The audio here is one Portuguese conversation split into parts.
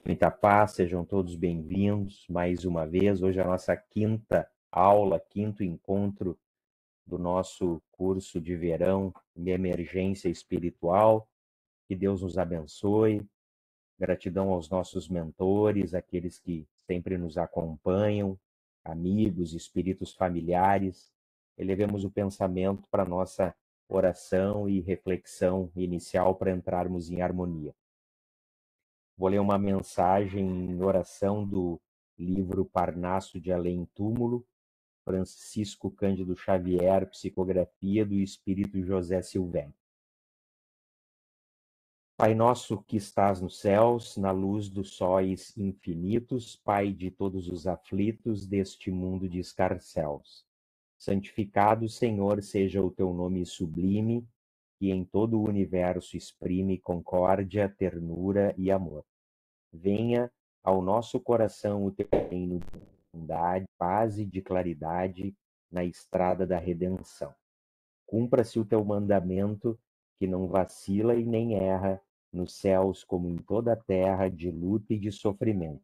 Muita paz, sejam todos bem-vindos mais uma vez. Hoje é a nossa quinta aula, quinto encontro do nosso curso de verão de emergência espiritual. Que Deus nos abençoe. Gratidão aos nossos mentores, aqueles que sempre nos acompanham, amigos, espíritos familiares. Elevemos o pensamento para nossa oração e reflexão inicial para entrarmos em harmonia. Vou ler uma mensagem em oração do livro Parnaso de Além Túmulo, Francisco Cândido Xavier, psicografia do Espírito José Silvério. Pai nosso que estás nos céus, na luz dos sóis infinitos, Pai de todos os aflitos deste mundo de escarcéus. Santificado, Senhor, seja o teu nome sublime, que em todo o universo exprime concórdia, ternura e amor. Venha ao nosso coração o teu reino de bondade, paz e de claridade na estrada da redenção. Cumpra-se o teu mandamento, que não vacila e nem erra, nos céus como em toda a terra, de luta e de sofrimento.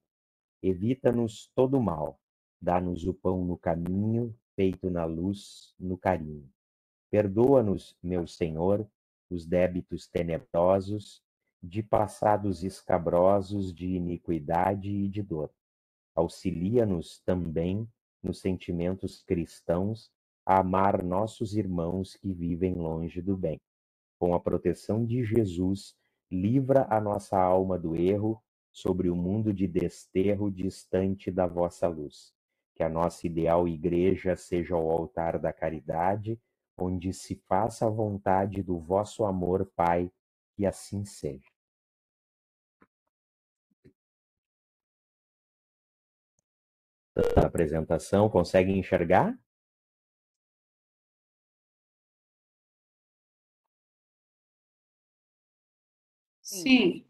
Evita-nos todo mal, dá-nos o pão no caminho, feito na luz, no carinho. Perdoa-nos, meu Senhor, os débitos tenebrosos, de passados escabrosos de iniquidade e de dor. Auxilia-nos também nos sentimentos cristãos a amar nossos irmãos que vivem longe do bem. Com a proteção de Jesus, livra a nossa alma do erro sobre o mundo de desterro distante da vossa luz. Que a nossa ideal igreja seja o altar da caridade, onde se faça a vontade do vosso amor, Pai, que assim seja. A apresentação, conseguem enxergar? Sim.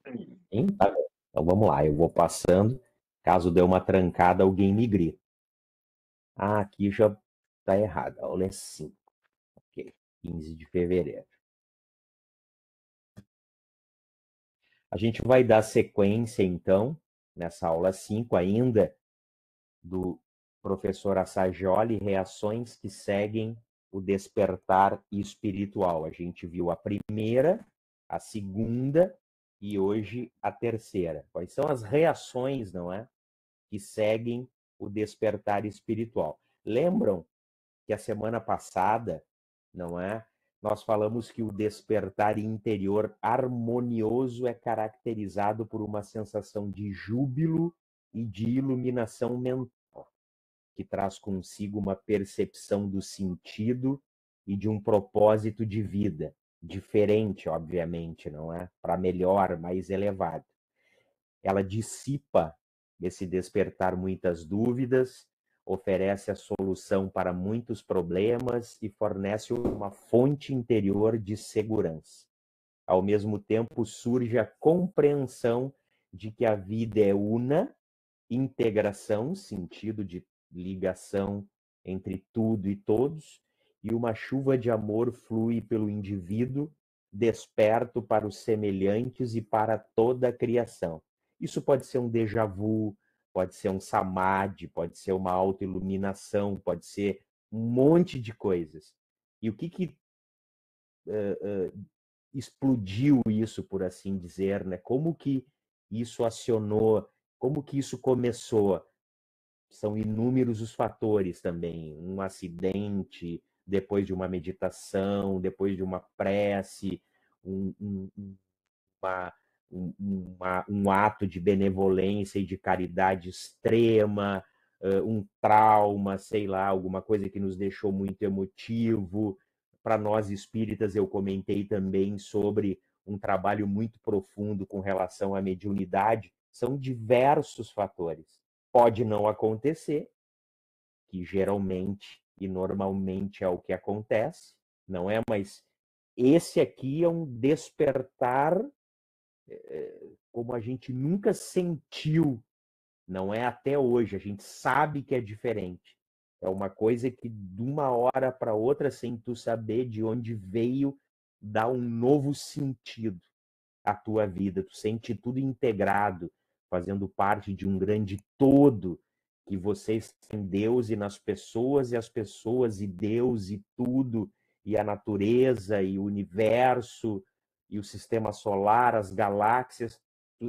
Sim? Tá bom. Então vamos lá, eu vou passando. Caso dê uma trancada, alguém me grita. Ah, aqui já está errado. A aula é 5. Ok, 15 de fevereiro. A gente vai dar sequência, então, nessa aula 5 ainda, do professor Assagioli, reações que seguem o despertar espiritual. A gente viu a primeira, a segunda e hoje a terceira. Quais são as reações, não é, que seguem o despertar espiritual? Lembram que a semana passada, não é, nós falamos que o despertar interior harmonioso é caracterizado por uma sensação de júbilo e de iluminação mental, que traz consigo uma percepção do sentido e de um propósito de vida, diferente, obviamente, não é? Para melhor, mais elevado. Ela dissipa esse despertar muitas dúvidas, oferece a solução para muitos problemas e fornece uma fonte interior de segurança. Ao mesmo tempo, surge a compreensão de que a vida é una, integração, sentido de ligação entre tudo e todos, e uma chuva de amor flui pelo indivíduo, desperto para os semelhantes e para toda a criação. Isso pode ser um déjà vu, pode ser um samadhi, pode ser uma autoiluminação, pode ser um monte de coisas. E o que explodiu isso, por assim dizer, né? Como que isso acionou, como que isso começou? São inúmeros os fatores também. Um acidente, depois de uma meditação, depois de uma prece, um, um, uma, um ato de benevolência e de caridade extrema, um trauma, sei lá, alguma coisa que nos deixou muito emotivo. Para nós espíritas, eu comentei também sobre um trabalho muito profundo com relação à mediunidade. São diversos fatores. Pode não acontecer, que geralmente e normalmente é o que acontece, não é? Mas esse aqui é um despertar como a gente nunca sentiu, não é até hoje, a gente sabe que é diferente. É uma coisa que de uma hora para outra, sem tu saber de onde veio, dá um novo sentido. a tua vida, tu sente tudo integrado, fazendo parte de um grande todo, que vocês têm Deus e nas pessoas, e as pessoas e Deus e tudo, e a natureza e o universo e o sistema solar, as galáxias,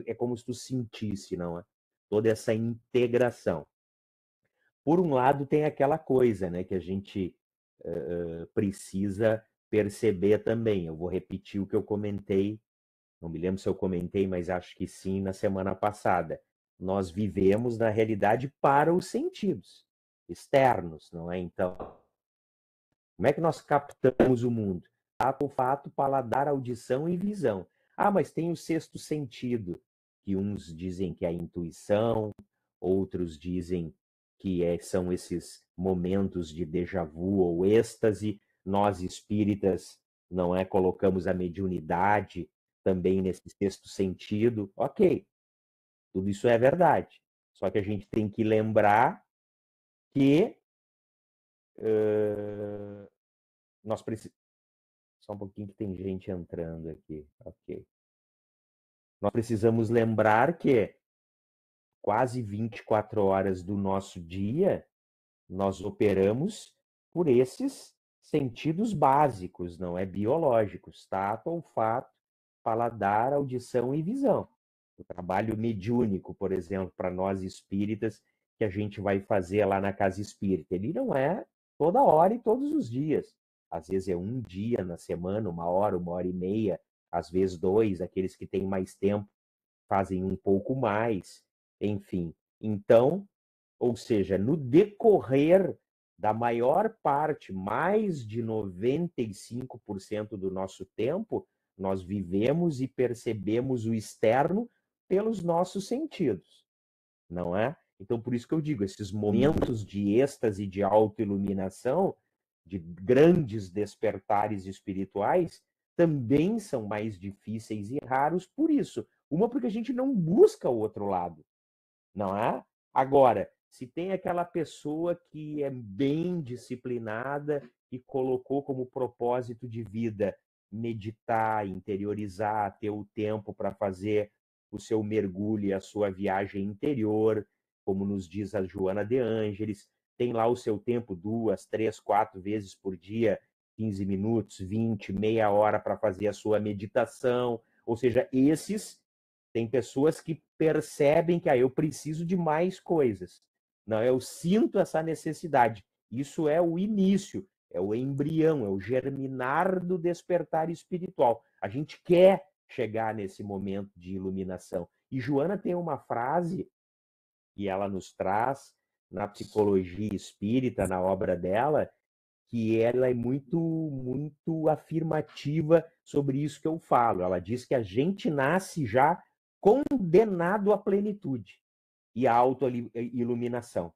é como se tu sentisse, não é? Toda essa integração. Por um lado, tem aquela coisa, né, que a gente precisa perceber também. Eu vou repetir o que eu comentei, não me lembro se eu comentei, mas acho que sim, na semana passada. Nós vivemos na realidade para os sentidos externos, não é? Então, como é que nós captamos o mundo? Tato, olfato, paladar, audição e visão. Ah, mas tem o sexto sentido, que uns dizem que é a intuição, outros dizem que são esses momentos de déjà vu ou êxtase. Nós espíritas, não é, colocamos a mediunidade também nesse sexto sentido. Ok, tudo isso é verdade. Só que a gente tem que lembrar que nós precisamos. Só um pouquinho que tem gente entrando aqui. Ok. Nós precisamos lembrar que quase 24 horas do nosso dia nós operamos por esses sentidos básicos, não é biológicos, tato, olfato, paladar, audição e visão. O trabalho mediúnico, por exemplo, para nós espíritas, que a gente vai fazer lá na casa espírita, ele não é toda hora e todos os dias. Às vezes é um dia na semana, 1 hora e meia, às vezes 2, aqueles que têm mais tempo fazem um pouco mais, enfim. Então, ou seja, no decorrer da maior parte, mais de 95% do nosso tempo, nós vivemos e percebemos o externo pelos nossos sentidos, não é? Então, por isso que eu digo, esses momentos de êxtase, de autoiluminação, de grandes despertares espirituais, também são mais difíceis e raros por isso. Uma, porque a gente não busca o outro lado, não é? Agora, se tem aquela pessoa que é bem disciplinada e colocou como propósito de vida meditar, interiorizar, ter o tempo para fazer o seu mergulho e a sua viagem interior, como nos diz a Joana de Ângeles, tem lá o seu tempo 2, 3, 4 vezes por dia, 15 minutos, 20, meia hora para fazer a sua meditação. Ou seja, esses tem pessoas que percebem que eu preciso de mais coisas. Não, eu sinto essa necessidade. Isso é o início, é o embrião, é o germinar do despertar espiritual. A gente quer chegar nesse momento de iluminação. E Joana tem uma frase que ela nos traz na psicologia espírita, na obra dela, que ela é muito afirmativa sobre isso que eu falo. Ela diz que a gente nasce já condenado à plenitude e à autoiluminação.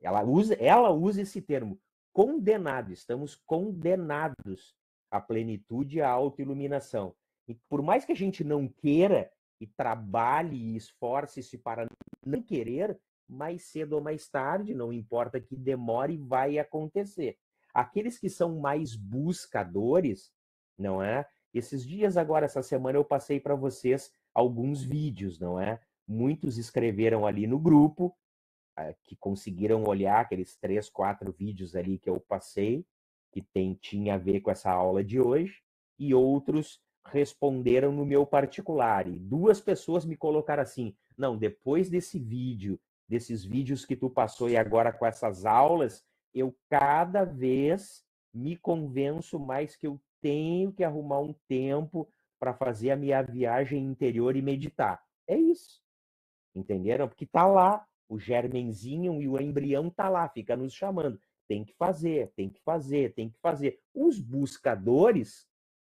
Ela usa esse termo, condenado, estamos condenados à plenitude e à autoiluminação. E por mais que a gente não queira e trabalhe e esforce-se para não querer, mais cedo ou mais tarde, não importa que demore, vai acontecer. Aqueles que são mais buscadores, não é? Esses dias agora, essa semana, eu passei para vocês alguns vídeos, não é? Muitos escreveram ali no grupo, que conseguiram olhar aqueles 3, 4 vídeos ali que eu passei, que tinha a ver com essa aula de hoje, e outros responderam no meu particular. E 2 pessoas me colocaram assim: não, depois desse vídeo, desses vídeos que tu passou e agora com essas aulas, eu cada vez me convenço mais que eu tenho que arrumar um tempo para fazer a minha viagem interior e meditar. É isso. Entenderam? Porque tá lá, o germenzinho e o embrião tá lá, fica nos chamando. Tem que fazer, tem que fazer, tem que fazer. Os buscadores,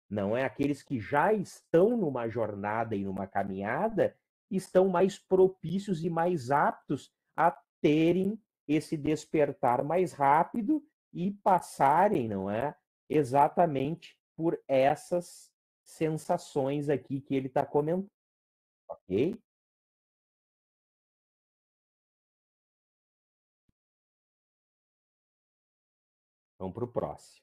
não é aqueles que já estão numa jornada e numa caminhada, estão mais propícios e mais aptos a terem esse despertar mais rápido e passarem, não é? Exatamente por essas sensações aqui que ele está comentando, ok? Vamos para o próximo.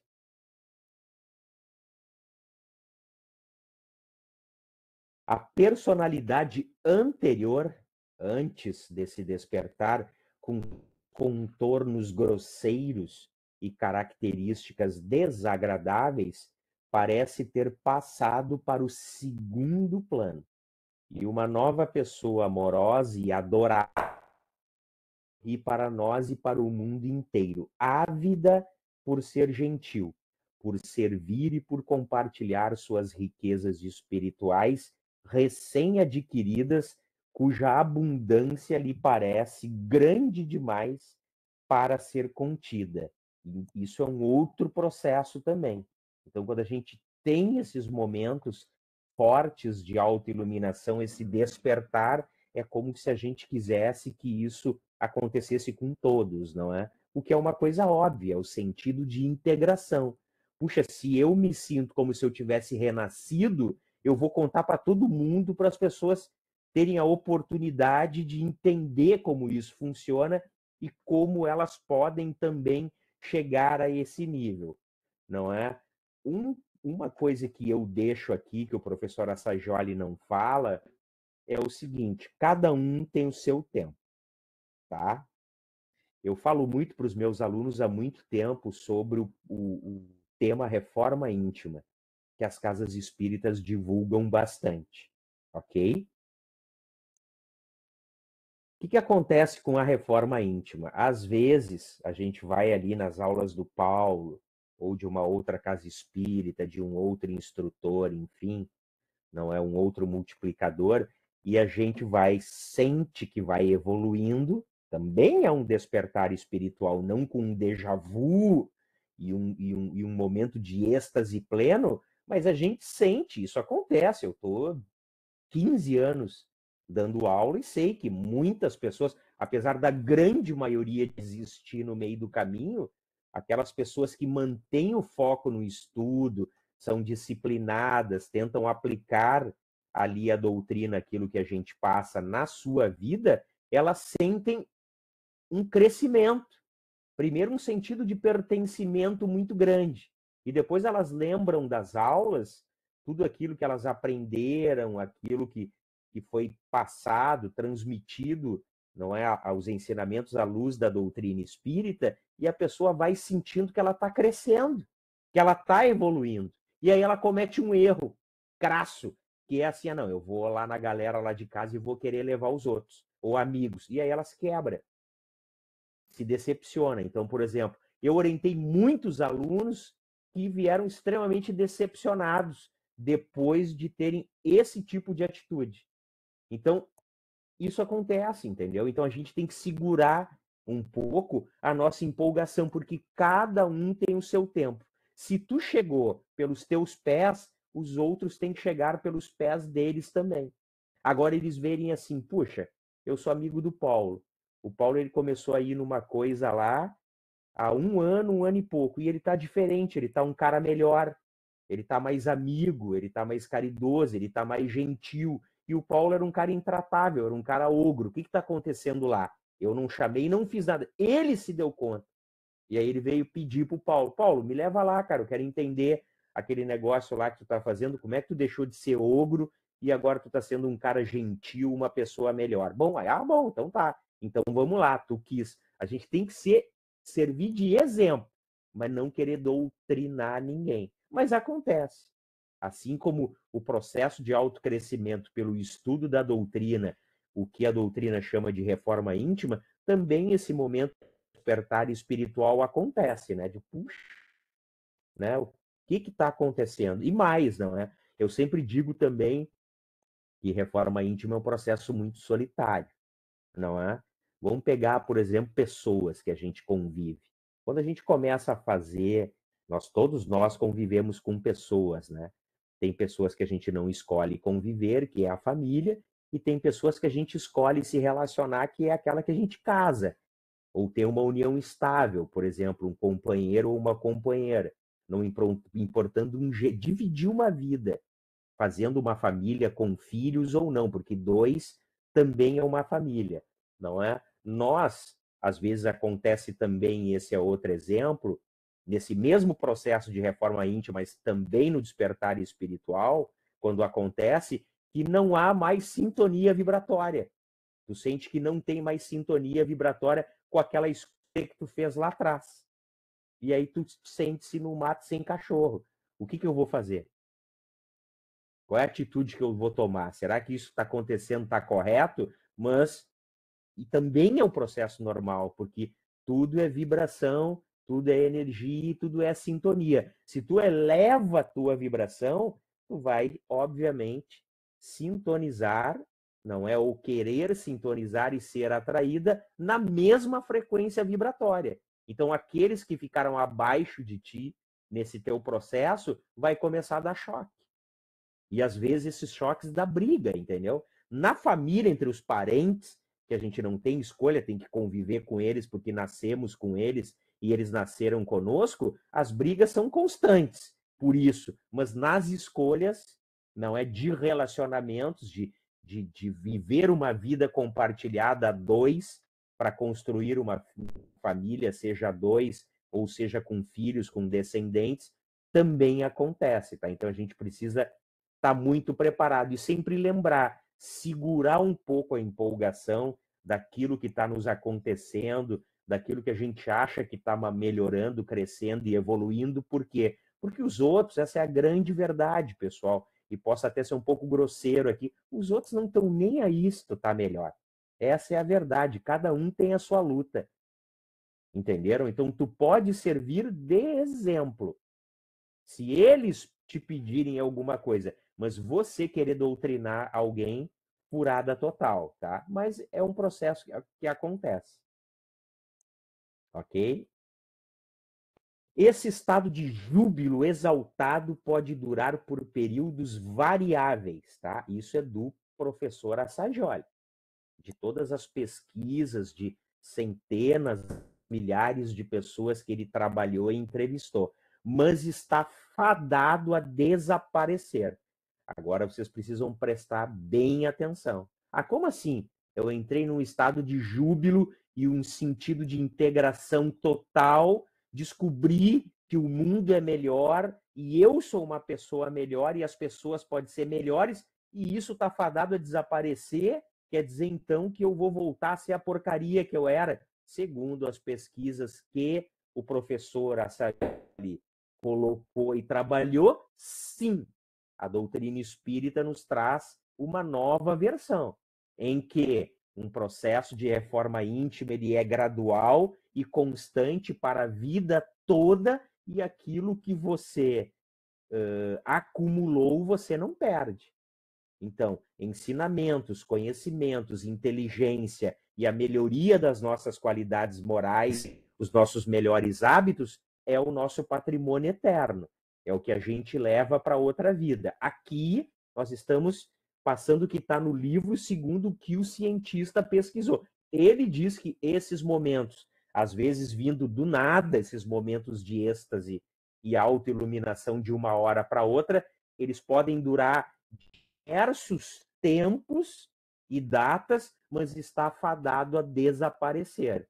a personalidade anterior, antes desse despertar, com contornos grosseiros e características desagradáveis, parece ter passado para o segundo plano. E uma nova pessoa amorosa e adorável e para nós e para o mundo inteiro, ávida por ser gentil, por servir e por compartilhar suas riquezas espirituais recém-adquiridas, cuja abundância lhe parece grande demais para ser contida. E isso é um outro processo também. Então, quando a gente tem esses momentos fortes de autoiluminação, esse despertar, é como se a gente quisesse que isso acontecesse com todos, não é? O que é uma coisa óbvia, o sentido de integração. Puxa, se eu me sinto como se eu tivesse renascido, eu vou contar para todo mundo, para as pessoas terem a oportunidade de entender como isso funciona e como elas podem também chegar a esse nível, não é? Uma coisa que eu deixo aqui, que o professor Assajoli não fala, é o seguinte: cada um tem o seu tempo, tá? Eu falo muito para os meus alunos há muito tempo sobre o tema reforma íntima, que as casas espíritas divulgam bastante, ok? O que acontece com a reforma íntima? Às vezes, a gente vai ali nas aulas do Paulo, ou de uma outra casa espírita, de um outro instrutor, enfim, não é um outro multiplicador, e a gente sente que vai evoluindo, também é um despertar espiritual, não com um déjà vu e um momento de êxtase pleno, mas a gente sente, isso acontece. Eu estou 15 anos dando aula e sei que muitas pessoas, apesar da grande maioria desistir no meio do caminho, aquelas pessoas que mantêm o foco no estudo, são disciplinadas, tentam aplicar ali a doutrina, aquilo que a gente passa na sua vida, elas sentem um crescimento. Primeiro, um sentido de pertencimento muito grande. E depois elas lembram das aulas, tudo aquilo que elas aprenderam, aquilo que foi passado, transmitido, não é, aos ensinamentos à luz da doutrina espírita, e a pessoa vai sentindo que ela está crescendo, que ela está evoluindo. E aí ela comete um erro crasso, que é assim: não, eu vou lá na galera lá de casa e vou querer levar os outros, ou amigos. E aí ela se quebra, se decepciona. Então, por exemplo, eu orientei muitos alunos que vieram extremamente decepcionados depois de terem esse tipo de atitude. Então, isso acontece, entendeu? Então, a gente tem que segurar um pouco a nossa empolgação, porque cada um tem o seu tempo. Se tu chegou pelos teus pés, os outros têm que chegar pelos pés deles também. Agora eles verem assim: puxa, eu sou amigo do Paulo. O Paulo, ele começou a ir numa coisa lá há um ano e pouco, e ele tá diferente, ele tá um cara melhor, ele tá mais amigo, ele tá mais caridoso, ele tá mais gentil. E o Paulo era um cara intratável, era um cara ogro. O que tá acontecendo lá? Eu não chamei, não fiz nada. Ele se deu conta. E aí ele veio pedir pro Paulo: Paulo, me leva lá, cara, eu quero entender aquele negócio lá que tu tá fazendo, como é que tu deixou de ser ogro e agora tu tá sendo um cara gentil, uma pessoa melhor. Bom, aí, bom, então tá. Então vamos lá, tu quis. A gente tem que servir de exemplo, mas não querer doutrinar ninguém. Mas acontece. Assim como o processo de autocrescimento pelo estudo da doutrina, o que a doutrina chama de reforma íntima, também esse momento despertar espiritual acontece, né? De puxa, né? O que está acontecendo? E mais, não é? Eu sempre digo também que reforma íntima é um processo muito solitário, não é? Vamos pegar, por exemplo, pessoas que a gente convive. Quando a gente começa a fazer, todos nós convivemos com pessoas, né? Tem pessoas que a gente não escolhe conviver, que é a família, e tem pessoas que a gente escolhe se relacionar, que é aquela que a gente casa, ou ter uma união estável, por exemplo, um companheiro ou uma companheira, não importando dividir uma vida, fazendo uma família com filhos ou não, porque dois também é uma família, não é? Nós, às vezes acontece também, esse é outro exemplo, nesse mesmo processo de reforma íntima, mas também no despertar espiritual, quando acontece, que não há mais sintonia vibratória. Tu sente que não tem mais sintonia vibratória com aquela escolha que tu fez lá atrás. E aí tu sente-se no mato sem cachorro. O que eu vou fazer? Qual é a atitude que eu vou tomar? Será que isso está acontecendo, está correto? Mas e também é um processo normal, porque tudo é vibração, tudo é energia, tudo é sintonia. Se tu eleva a tua vibração, tu vai, obviamente, sintonizar, não é? Ou querer sintonizar e ser atraída na mesma frequência vibratória. Então, aqueles que ficaram abaixo de ti nesse teu processo, vai começar a dar choque. E às vezes esses choques dá briga, entendeu? Na família, entre os parentes, que a gente não tem escolha, tem que conviver com eles porque nascemos com eles e eles nasceram conosco, as brigas são constantes por isso. Mas nas escolhas, não é de relacionamentos, de viver uma vida compartilhada a dois para construir uma família, seja a dois ou seja com filhos, com descendentes, também acontece, tá? Então a gente precisa estar muito preparado e sempre lembrar, segurar um pouco a empolgação daquilo que está nos acontecendo, daquilo que a gente acha que está melhorando, crescendo e evoluindo. Por quê? Porque os outros, essa é a grande verdade, pessoal, e posso até ser um pouco grosseiro aqui, os outros não estão nem aí se tu tá melhor. Essa é a verdade, cada um tem a sua luta. Entenderam? Então tu pode servir de exemplo. Se eles te pedirem alguma coisa, mas você querer doutrinar alguém, furada total, tá? Mas é um processo que acontece. Ok? Esse estado de júbilo exaltado pode durar por períodos variáveis, tá? Isso é do professor Assagioli. De todas as pesquisas de centenas, milhares de pessoas que ele trabalhou e entrevistou, mas está fadado a desaparecer. Agora vocês precisam prestar bem atenção. Ah, como assim? Eu entrei num estado de júbilo e um sentido de integração total, descobri que o mundo é melhor e eu sou uma pessoa melhor e as pessoas podem ser melhores e isso está fadado a desaparecer. Quer dizer, então, que eu vou voltar a ser a porcaria que eu era, segundo as pesquisas que o professor Assali colocou e trabalhou, sim. A doutrina espírita nos traz uma nova versão, em que um processo de reforma íntima ele é gradual e constante para a vida toda, e aquilo que você acumulou, você não perde. Então, ensinamentos, conhecimentos, inteligência e a melhoria das nossas qualidades morais, os nossos melhores hábitos, é o nosso patrimônio eterno. É o que a gente leva para outra vida. Aqui, nós estamos passando o que está no livro segundo o que o cientista pesquisou. Ele diz que esses momentos, às vezes vindo do nada, esses momentos de êxtase e autoiluminação de uma hora para outra, eles podem durar diversos tempos e datas, mas está fadado a desaparecer.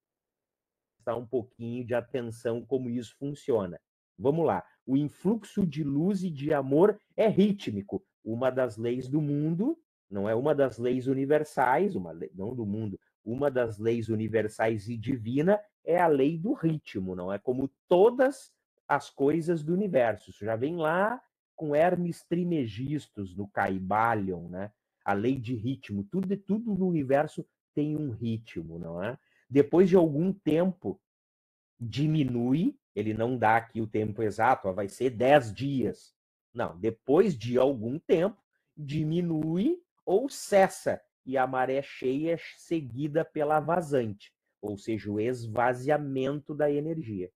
Está um pouquinho de atenção como isso funciona. Vamos lá. O influxo de luz e de amor é rítmico. Uma das leis do mundo, não é uma das leis universais, não do mundo, uma das leis universais e divina é a lei do ritmo, não é? Como todas as coisas do universo. Isso já vem lá com Hermes Trismegistus, no Caibalion, né? A lei de ritmo. Tudo no universo tem um ritmo, não é? Depois de algum tempo, diminui, ele não dá aqui o tempo exato, vai ser 10 dias. Não, depois de algum tempo, diminui ou cessa, e a maré cheia é seguida pela vazante, ou seja, o esvaziamento da energia.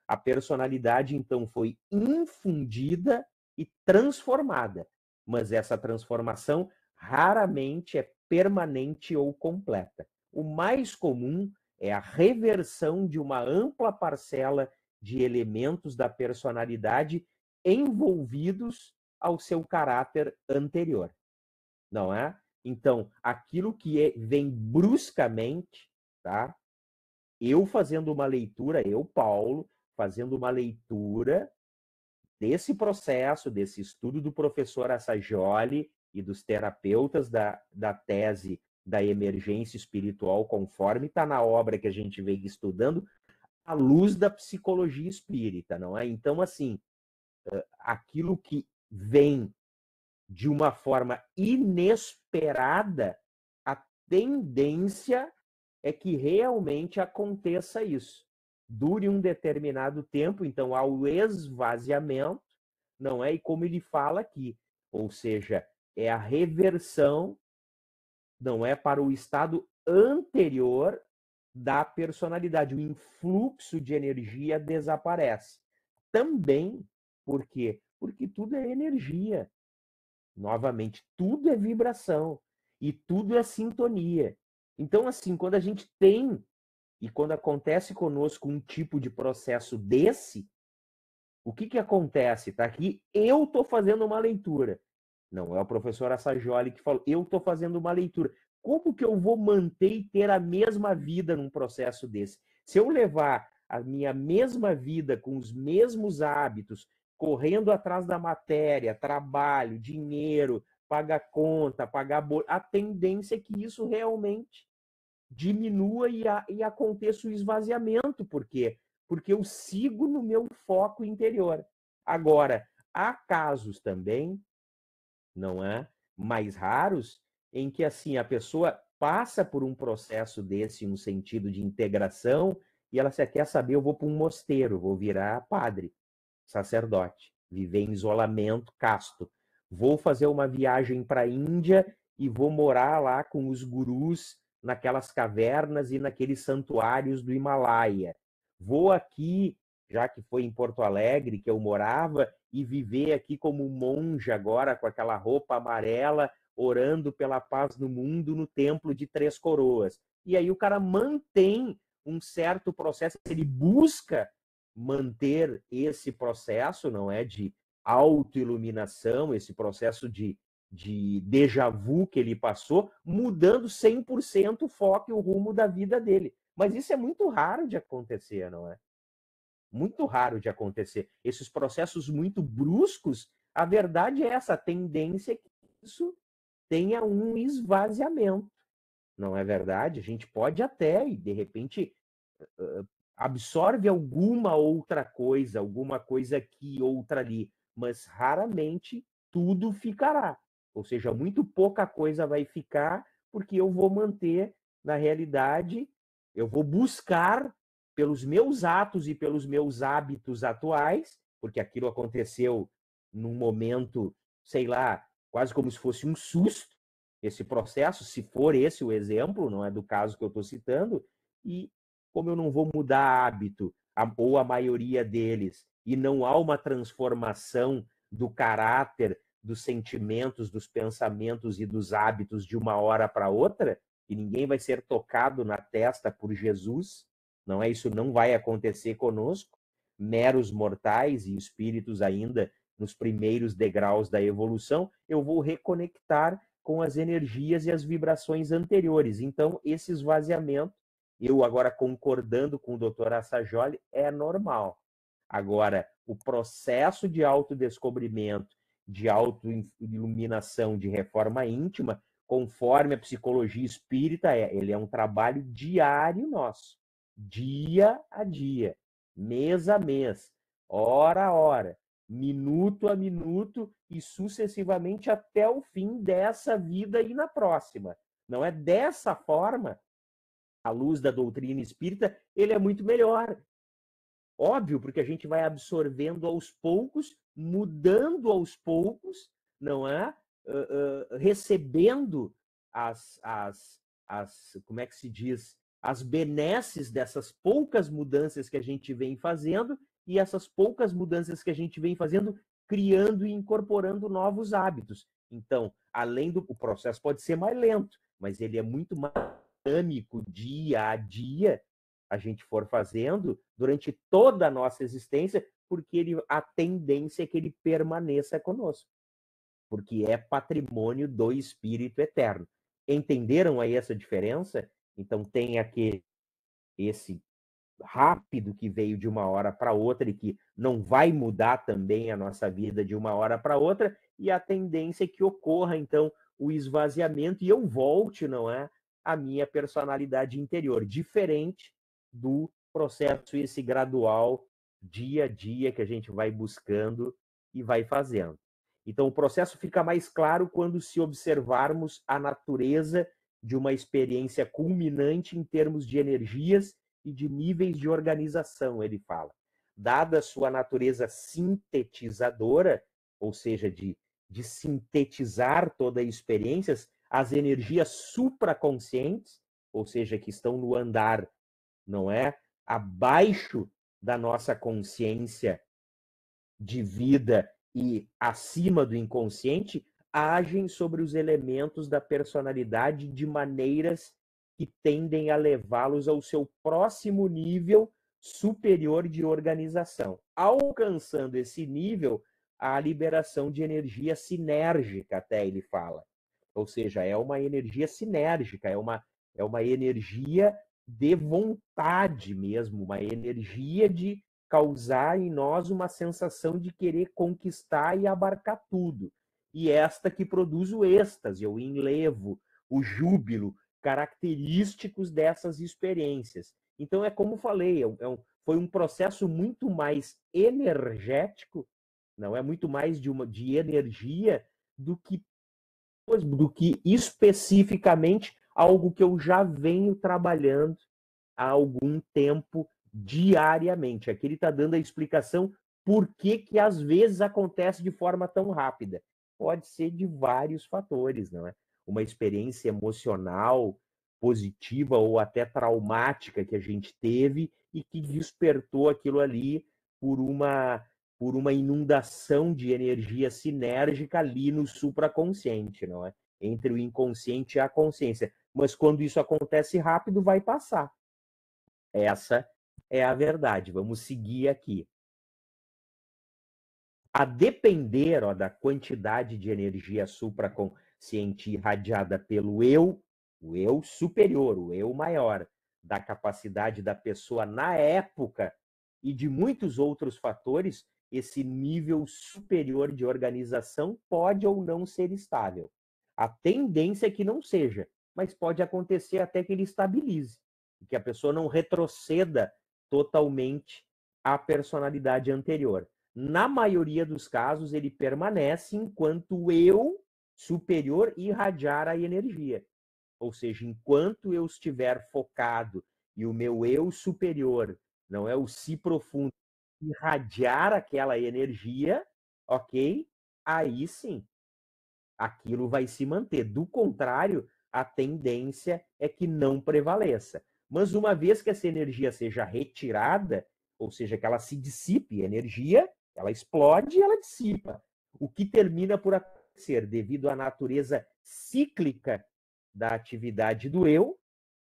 A personalidade, então, foi infundida e transformada, mas essa transformação raramente é permanente ou completa. O mais comum é a reversão de uma ampla parcela de elementos da personalidade envolvidos ao seu caráter anterior, não é? Então, aquilo que vem bruscamente, tá? Eu fazendo uma leitura, eu, Paulo, fazendo uma leitura desse processo, desse estudo do professor Assagioli e dos terapeutas da tese da emergência espiritual, conforme está na obra que a gente vem estudando, à luz da psicologia espírita, não é? Então, assim, aquilo que vem de uma forma inesperada, a tendência é que realmente aconteça isso. Dure um determinado tempo, então há o esvaziamento, não é? E como ele fala aqui, ou seja, é a reversão, não é, para o estado anterior da personalidade. O influxo de energia desaparece. Também, por quê? Porque tudo é energia. Novamente, tudo é vibração e tudo é sintonia. Então, assim, quando a gente tem e quando acontece conosco um tipo de processo desse, o que acontece? Tá aqui, eu estou fazendo uma leitura. Não é o professor Assagioli que falou, eu estou fazendo uma leitura. Como que eu vou manter e ter a mesma vida num processo desse? Se eu levar a minha mesma vida com os mesmos hábitos, correndo atrás da matéria, trabalho, dinheiro, pagar conta, pagar boleto, a tendência é que isso realmente diminua e aconteça o esvaziamento. Por quê? Porque eu sigo no meu foco interior. Agora, há casos também, não é? Mais raros, em que assim a pessoa passa por um processo desse, um sentido de integração, e ela se quer saber, eu vou para um mosteiro, vou virar padre, sacerdote, viver em isolamento casto. Vou fazer uma viagem para a Índia e vou morar lá com os gurus naquelas cavernas e naqueles santuários do Himalaia. Vou aqui, já que foi em Porto Alegre que eu morava, e viver aqui como monge agora, com aquela roupa amarela, orando pela paz no mundo no templo de Três Coroas. E aí o cara mantém um certo processo, ele busca manter esse processo, não é, de autoiluminação, esse processo de déjà vu que ele passou, mudando 100% o foco e o rumo da vida dele. Mas isso é muito raro de acontecer, não é? Muito raro de acontecer. Esses processos muito bruscos, a verdade é essa, a tendência é que isso tenha um esvaziamento. Não é verdade? A gente pode até, e de repente, absorve alguma outra coisa, alguma coisa aqui, outra ali, mas raramente tudo ficará. Ou seja, muito pouca coisa vai ficar, porque eu vou manter, na realidade, eu vou buscar pelos meus atos e pelos meus hábitos atuais, porque aquilo aconteceu num momento, sei lá, quase como se fosse um susto, esse processo, se for esse o exemplo, não é do caso que eu estou citando, e como eu não vou mudar hábito, ou a maioria deles, e não há uma transformação do caráter, dos sentimentos, dos pensamentos e dos hábitos de uma hora para outra, e ninguém vai ser tocado na testa por Jesus, não é? Isso não vai acontecer conosco, meros mortais e espíritos ainda nos primeiros degraus da evolução, eu vou reconectar com as energias e as vibrações anteriores. Então, esse esvaziamento, eu agora concordando com o Dr. Assagioli, é normal. Agora, o processo de autodescobrimento, de autoiluminação, de reforma íntima, conforme a psicologia espírita, ele é um trabalho diário nosso, dia a dia, mês a mês, hora a hora, minuto a minuto e sucessivamente até o fim dessa vida e na próxima. Não é dessa forma, à luz da doutrina espírita, ele é muito melhor. Óbvio, porque a gente vai absorvendo aos poucos, mudando aos poucos, não é? Recebendo como é que se diz? As benesses dessas poucas mudanças que a gente vem fazendo, e essas poucas mudanças que a gente vem fazendo, criando e incorporando novos hábitos. Então, além do o processo pode ser mais lento, mas ele é muito mais dinâmico dia a dia, a gente for fazendo durante toda a nossa existência, porque a tendência é que ele permaneça conosco, porque é patrimônio do Espírito Eterno. Entenderam aí essa diferença? Então tem esse rápido que veio de uma hora para outra e que não vai mudar também a nossa vida de uma hora para outra, e a tendência é que ocorra, então, o esvaziamento e eu volte, não é, à minha personalidade interior, diferente do processo esse gradual, dia a dia, que a gente vai buscando e vai fazendo. Então, o processo fica mais claro quando se observarmos a natureza de uma experiência culminante em termos de energias e de níveis de organização, ele fala. Dada a sua natureza sintetizadora, ou seja, de sintetizar toda a experiência, as energias supraconscientes, ou seja, que estão no andar, não é? Abaixo da nossa consciência de vida e acima do inconsciente, agem sobre os elementos da personalidade de maneiras que tendem a levá-los ao seu próximo nível superior de organização. Alcançando esse nível, a liberação de energia sinérgica, até ele fala. Ou seja, é uma energia sinérgica, é uma energia de vontade mesmo, uma energia de causar em nós uma sensação de querer conquistar e abarcar tudo. E esta que produz o êxtase, o enlevo, o júbilo, característicos dessas experiências. Então, é como falei, foi um processo muito mais energético, não é muito mais de energia do que especificamente algo que eu já venho trabalhando há algum tempo diariamente. Aqui ele está dando a explicação por que às vezes acontece de forma tão rápida. Pode ser de vários fatores, não é? Uma experiência emocional positiva ou até traumática que a gente teve e que despertou aquilo ali por uma inundação de energia sinérgica ali no supraconsciente, não é? Entre o inconsciente e a consciência. Mas quando isso acontece rápido, vai passar. Essa é a verdade. Vamos seguir aqui. A depender da quantidade de energia supraconsciente irradiada pelo eu, o eu superior, o eu maior, da capacidade da pessoa na época e de muitos outros fatores, esse nível superior de organização pode ou não ser estável. A tendência é que não seja, mas pode acontecer até que ele estabilize, que a pessoa não retroceda totalmente à personalidade anterior. Na maioria dos casos, ele permanece enquanto o eu superior irradiar a energia. Ou seja, enquanto eu estiver focado e o meu eu superior, não é o si profundo, irradiar aquela energia, ok? Aí sim, aquilo vai se manter. Do contrário, a tendência é que não prevaleça. Mas uma vez que essa energia seja retirada, ou seja, que ela se dissipe, energia, ela explode e ela dissipa. O que termina por acontecer devido à natureza cíclica da atividade do eu,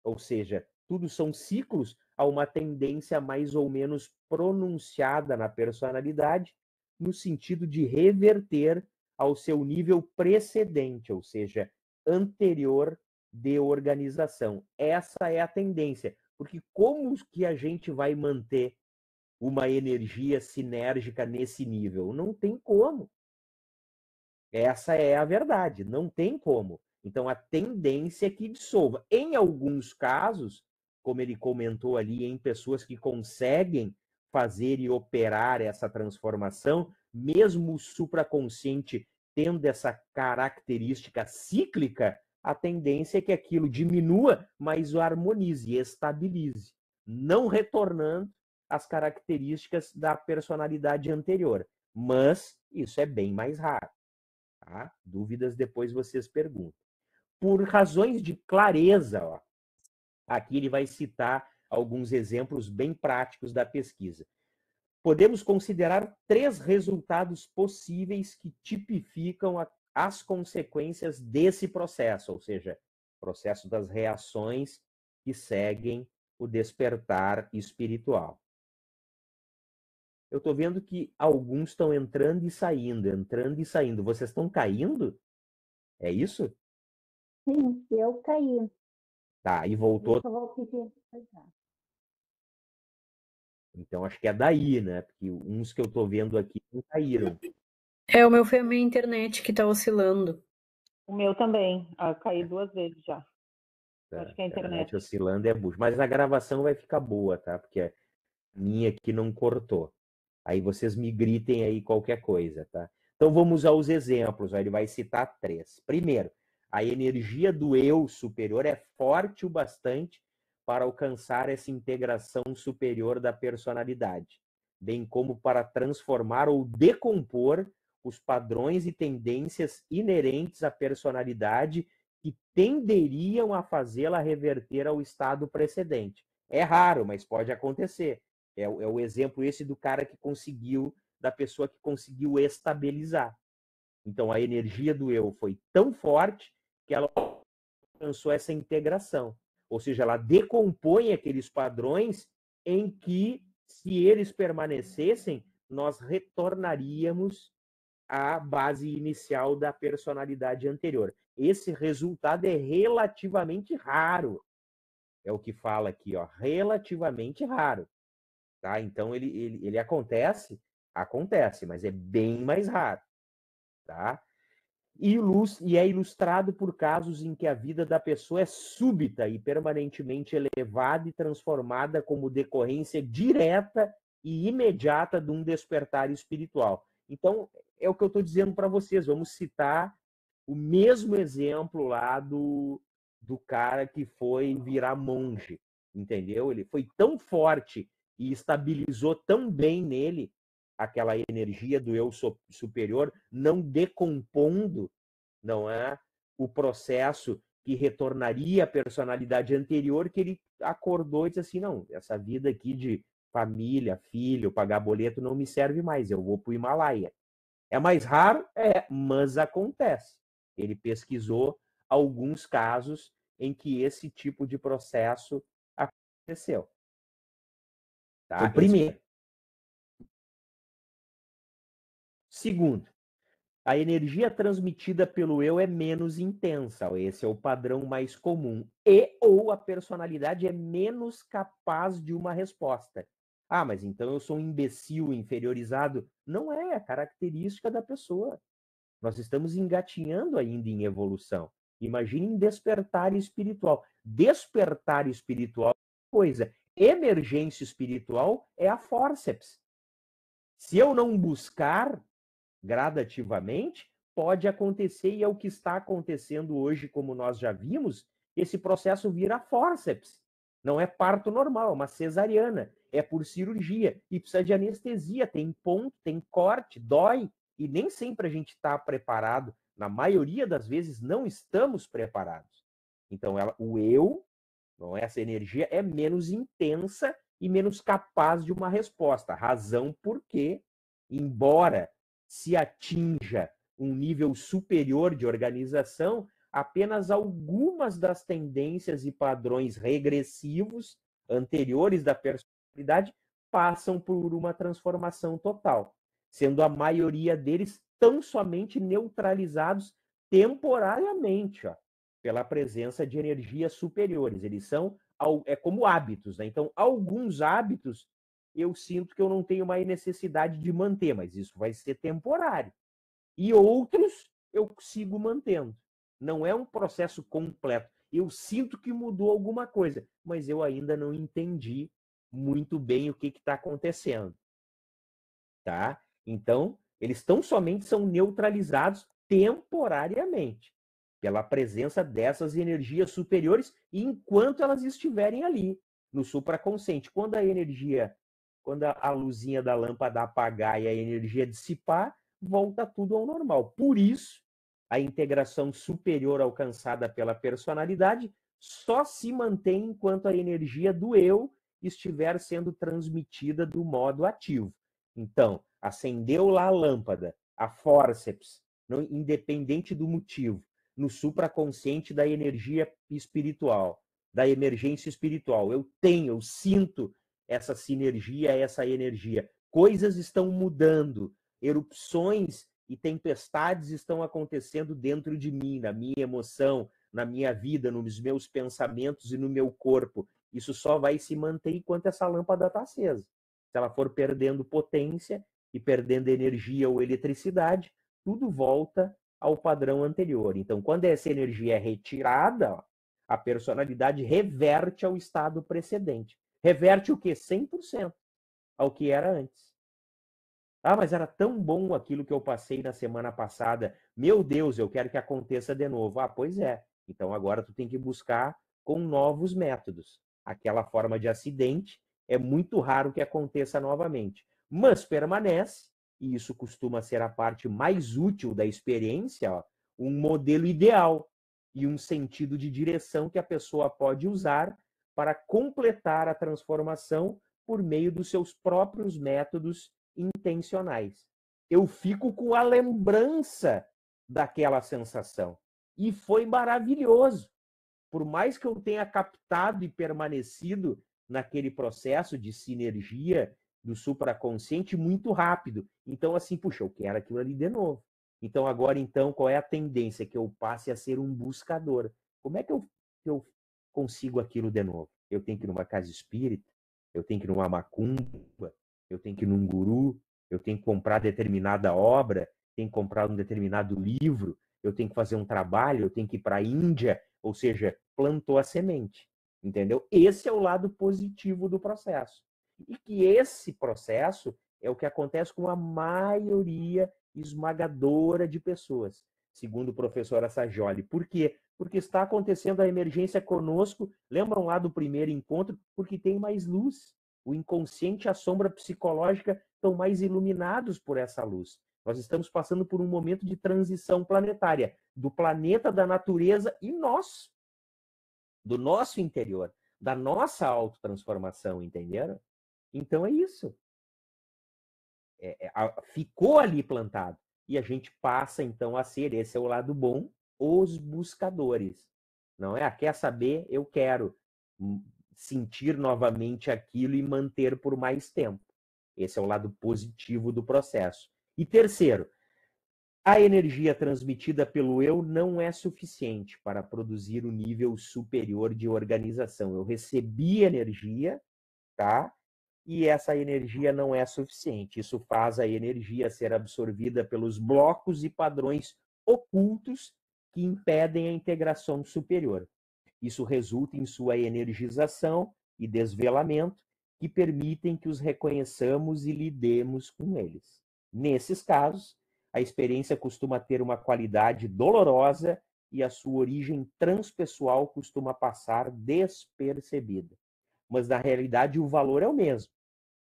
ou seja, tudo são ciclos, há uma tendência mais ou menos pronunciada na personalidade, no sentido de reverter ao seu nível precedente, ou seja, anterior de organização. Essa é a tendência, porque como que a gente vai manter uma energia sinérgica nesse nível? Não tem como. Essa é a verdade, não tem como. Então, a tendência é que dissolva. Em alguns casos, como ele comentou ali, em pessoas que conseguem fazer e operar essa transformação, mesmo o supraconsciente tendo essa característica cíclica, a tendência é que aquilo diminua, mas o harmonize e estabilize, não retornando às características da personalidade anterior. Mas isso é bem mais raro. Tá? Dúvidas depois vocês perguntam. Por razões de clareza, ó, aqui ele vai citar alguns exemplos bem práticos da pesquisa. Podemos considerar 3 resultados possíveis que tipificam as consequências desse processo, ou seja, processo das reações que seguem o despertar espiritual. Eu estou vendo que alguns estão entrando e saindo, entrando e saindo. Vocês estão caindo? É isso? Sim, eu caí. Tá, e voltou. Eu vou pedir. Então acho que é daí, né? Porque uns que eu tô vendo aqui não caíram. O meu foi a minha internet que tá oscilando. O meu também. Eu caí 2 vezes já. Acho que é a internet. Oscilando é bucho. Mas a gravação vai ficar boa, tá? Porque a minha aqui não cortou. Aí vocês me gritem aí qualquer coisa, tá? Então vamos usar os exemplos. Aí ele vai citar 3. Primeiro, a energia do eu superior é forte o bastante para alcançar essa integração superior da personalidade, bem como para transformar ou decompor os padrões e tendências inerentes à personalidade que tenderiam a fazê-la reverter ao estado precedente. É raro, mas pode acontecer. É o exemplo esse do cara que conseguiu, da pessoa que conseguiu estabilizar. Então, a energia do eu foi tão forte que ela alcançou essa integração. Ou seja, ela decompõe aqueles padrões em que, se eles permanecessem, nós retornaríamos à base inicial da personalidade anterior. Esse resultado é relativamente raro. É o que fala aqui, ó, relativamente raro. Tá? Então, ele acontece, mas é bem mais raro. Tá? E é ilustrado por casos em que a vida da pessoa é súbita e permanentemente elevada e transformada como decorrência direta e imediata de um despertar espiritual. Então, é o que eu estou dizendo para vocês. Vamos citar o mesmo exemplo lá do cara que foi virar monge, entendeu? Ele foi tão forte e estabilizou tão bem nele aquela energia do eu superior, não decompondo, não é, o processo que retornaria à personalidade anterior, que ele acordou e disse assim, não, essa vida aqui de família, filho, pagar boleto não me serve mais, eu vou para o Himalaia. É mais raro? É, mas acontece. Ele pesquisou alguns casos em que esse tipo de processo aconteceu. Tá? Primeiro. Segundo, a energia transmitida pelo eu é menos intensa. Esse é o padrão mais comum. E ou a personalidade é menos capaz de uma resposta. Ah, mas então eu sou um imbecil, inferiorizado. Não é a característica da pessoa. Nós estamos engatinhando ainda em evolução. Imagine despertar espiritual. Despertar espiritual é uma coisa. Emergência espiritual é a fórceps. Se eu não buscar gradativamente, pode acontecer, e é o que está acontecendo hoje, como nós já vimos, esse processo vira fórceps. Não é parto normal, é uma cesariana. É por cirurgia. E precisa de anestesia, tem ponto, tem corte, dói. E nem sempre a gente está preparado. Na maioria das vezes, não estamos preparados. Então, o eu, não, essa energia é menos intensa e menos capaz de uma resposta. Razão porque, embora se atinja um nível superior de organização, apenas algumas das tendências e padrões regressivos anteriores da personalidade passam por uma transformação total, sendo a maioria deles tão somente neutralizados temporariamente, ó, pela presença de energias superiores. Eles são como hábitos, né? Então, alguns hábitos eu sinto que eu não tenho mais necessidade de manter, mas isso vai ser temporário. E outros eu sigo mantendo. Não é um processo completo. Eu sinto que mudou alguma coisa, mas eu ainda não entendi muito bem o que está acontecendo. Tá? Então, eles são neutralizados temporariamente pela presença dessas energias superiores enquanto elas estiverem ali, no supraconsciente. Quando a luzinha da lâmpada apagar e a energia dissipar, volta tudo ao normal. Por isso, a integração superior alcançada pela personalidade só se mantém enquanto a energia do eu estiver sendo transmitida do modo ativo. Então, acendeu lá a lâmpada, a fórceps, independente do motivo, no supraconsciente da energia espiritual, da emergência espiritual. Eu sinto essa sinergia, essa energia. Coisas estão mudando, erupções e tempestades estão acontecendo dentro de mim, na minha emoção, na minha vida, nos meus pensamentos e no meu corpo. Isso só vai se manter enquanto essa lâmpada está acesa. Se ela for perdendo potência, e perdendo energia ou eletricidade, tudo volta ao padrão anterior. Então, quando essa energia é retirada, a personalidade reverte ao estado precedente. Reverte o quê? 100% ao que era antes. Ah, mas era tão bom aquilo que eu passei na semana passada. Meu Deus, eu quero que aconteça de novo. Ah, pois é. Então agora tu tem que buscar com novos métodos. Aquela forma de acidente é muito raro que aconteça novamente, mas permanece, e isso costuma ser a parte mais útil da experiência, ó, um modelo ideal e um sentido de direção que a pessoa pode usar para completar a transformação por meio dos seus próprios métodos intencionais. Eu fico com a lembrança daquela sensação. E foi maravilhoso. Por mais que eu tenha captado e permanecido naquele processo de sinergia do supraconsciente muito rápido. Então, assim, puxa, eu quero aquilo ali de novo. Então, agora, então, qual é a tendência? Que eu passe a ser um buscador. Como é que eu consigo aquilo de novo? Eu tenho que ir numa casa espírita, eu tenho que ir numa macumba, eu tenho que ir num guru, eu tenho que comprar determinada obra, tenho que comprar um determinado livro, eu tenho que fazer um trabalho, eu tenho que ir para a Índia, ou seja, plantou a semente, entendeu? Esse é o lado positivo do processo. E que esse processo é o que acontece com a maioria esmagadora de pessoas, segundo o professor Assajoli. Por quê? Porque está acontecendo a emergência conosco, lembram lá do primeiro encontro? Porque tem mais luz. O inconsciente e a sombra psicológica estão mais iluminados por essa luz. Nós estamos passando por um momento de transição planetária, do planeta, da natureza e nós, do nosso interior, da nossa autotransformação, entenderam? Então é isso. Ficou ali plantado. E a gente passa, então, a ser, esse é o lado bom, os buscadores. Não é? Quer saber? Eu quero sentir novamente aquilo e manter por mais tempo. Esse é o lado positivo do processo. E terceiro, a energia transmitida pelo eu não é suficiente para produzir o nível superior de organização. Eu recebi energia, tá? E essa energia não é suficiente. Isso faz a energia ser absorvida pelos blocos e padrões ocultos que impedem a integração superior. Isso resulta em sua energização e desvelamento, que permitem que os reconheçamos e lidemos com eles. Nesses casos, a experiência costuma ter uma qualidade dolorosa e a sua origem transpessoal costuma passar despercebida. Mas, na realidade, o valor é o mesmo,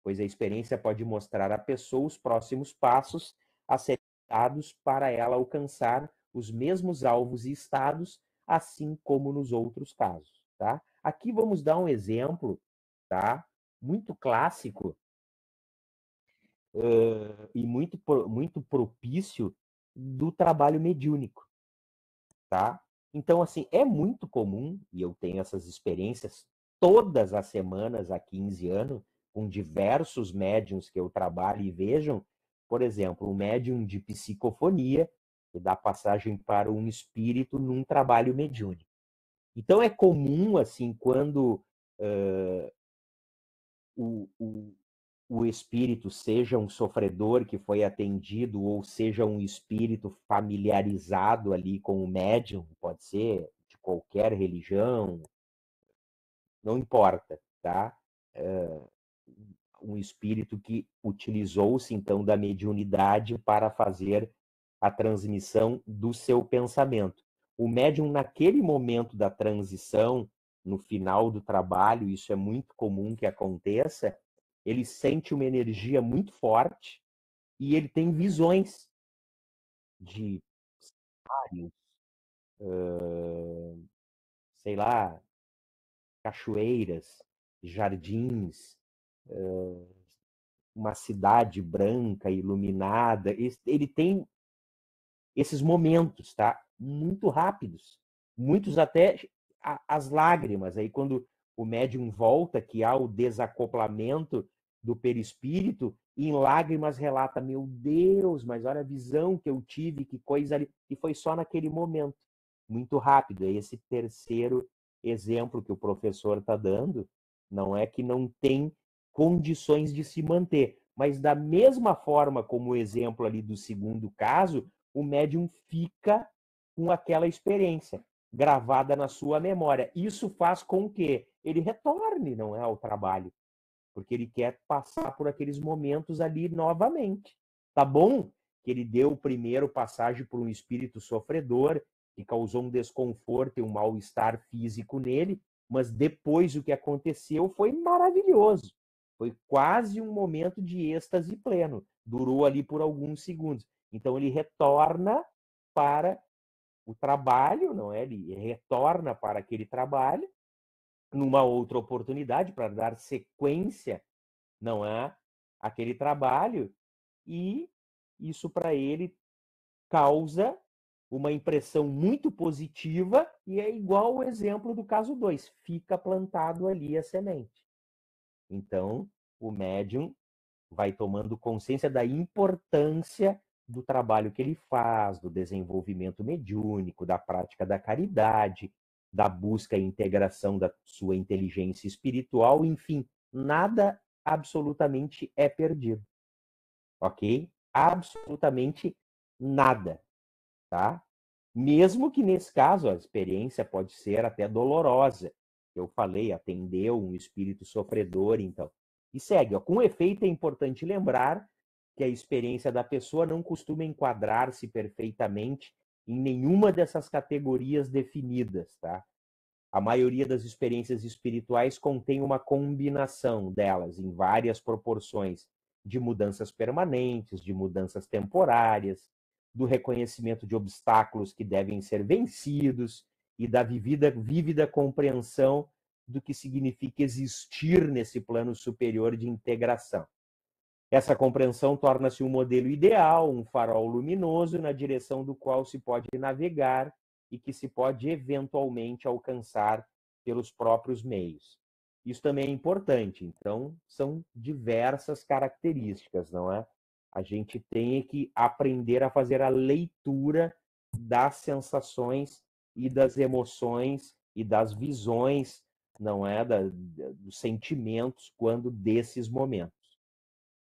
pois a experiência pode mostrar à pessoa os próximos passos a serem dados para ela alcançar os mesmos alvos e estados, assim como nos outros casos. Tá? Aqui vamos dar um exemplo, tá? Muito clássico e muito propício do trabalho mediúnico. Tá? Então, assim, é muito comum, e eu tenho essas experiências todas as semanas há 15 anos, com diversos médiums que eu trabalho e vejam, por exemplo, um médium de psicofonia, que dá passagem para um espírito num trabalho mediúnico. Então, é comum, assim, quando o espírito, seja um sofredor que foi atendido ou seja um espírito familiarizado ali com o médium, pode ser de qualquer religião, não importa, tá? Um espírito que utilizou-se então da mediunidade para fazer a transmissão do seu pensamento. O médium, naquele momento da transição, no final do trabalho, isso é muito comum que aconteça, ele sente uma energia muito forte e ele tem visões de, sei lá, cachoeiras, jardins, uma cidade branca, iluminada. Ele tem esses momentos, tá? Muito rápidos, muitos até as lágrimas. Aí quando o médium volta, que há o desacoplamento do perispírito, e em lágrimas relata: meu Deus, mas olha a visão que eu tive, que coisa ali. E foi só naquele momento, muito rápido. É esse terceiro exemplo que o professor está dando. Não é que não tem condições de se manter, Mas da mesma forma como o exemplo ali do segundo caso, o médium fica com aquela experiência gravada na sua memória. Isso faz com que ele retorne, não é, ao trabalho, porque ele quer passar por aqueles momentos ali novamente. Tá bom que ele deu primeiro passagem por um espírito sofredor, que causou um desconforto e um mal-estar físico nele, mas depois o que aconteceu foi maravilhoso. Foi quase um momento de êxtase pleno. Durou ali por alguns segundos. Então ele retorna para o trabalho, não é? Ele retorna para aquele trabalho numa outra oportunidade para dar sequência, não é, aquele trabalho, e isso para ele causa uma impressão muito positiva e é igual o exemplo do caso 2, fica plantado ali a semente. Então, o médium vai tomando consciência da importância do trabalho que ele faz, do desenvolvimento mediúnico, da prática da caridade, da busca e integração da sua inteligência espiritual, enfim, nada absolutamente é perdido, ok? Absolutamente nada, tá? Mesmo que nesse caso a experiência pode ser até dolorosa. Eu falei, atendeu um espírito sofredor, então. E segue, ó. Com efeito, é importante lembrar que a experiência da pessoa não costuma enquadrar-se perfeitamente em nenhuma dessas categorias definidas, tá? A maioria das experiências espirituais contém uma combinação delas, em várias proporções, de mudanças permanentes, de mudanças temporárias, do reconhecimento de obstáculos que devem ser vencidos e da vívida compreensão do que significa existir nesse plano superior de integração. Essa compreensão torna-se um modelo ideal, um farol luminoso na direção do qual se pode navegar e que se pode eventualmente alcançar pelos próprios meios. Isso também é importante. Então, são diversas características, não é? A gente tem que aprender a fazer a leitura das sensações e das emoções e das visões, não é? Dos sentimentos quando desses momentos.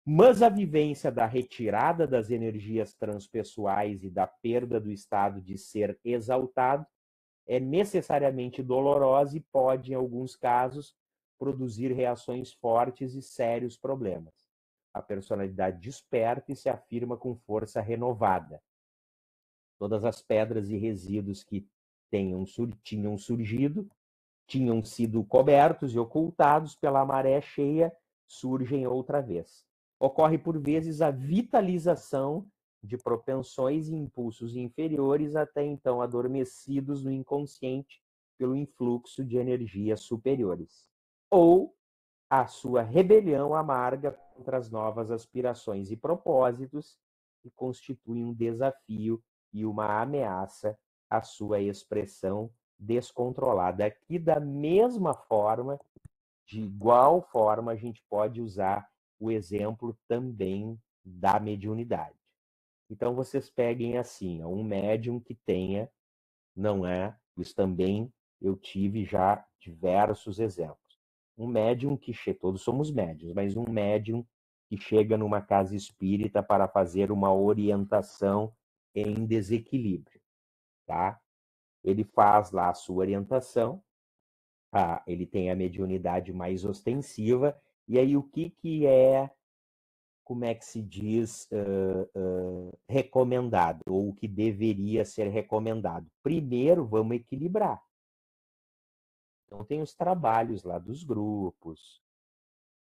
Mas a vivência da retirada das energias transpessoais e da perda do estado de ser exaltado é necessariamente dolorosa e pode, em alguns casos, produzir reações fortes e sérios problemas. A personalidade desperta e se afirma com força renovada. Todas as pedras e resíduos que tinham surgido, tinham sido cobertos e ocultados pela maré cheia, surgem outra vez. Ocorre, por vezes, a vitalização de propensões e impulsos inferiores até então adormecidos no inconsciente pelo influxo de energias superiores. Ou a sua rebelião amarga contra as novas aspirações e propósitos que constituem um desafio e uma ameaça à sua expressão descontrolada. Aqui, da mesma forma, de igual forma, a gente pode usar o exemplo também da mediunidade. Então, vocês peguem assim, um médium que tenha, não é? Isso também eu tive já diversos exemplos. Um médium que todos somos médiums, mas um médium que chega numa casa espírita para fazer uma orientação em desequilíbrio, tá? Ele faz lá a sua orientação, ele tem a mediunidade mais ostensiva, e aí o que é, como é que se diz, recomendado, ou o que deveria ser recomendado? Primeiro, vamos equilibrar. Então, tem os trabalhos lá dos grupos,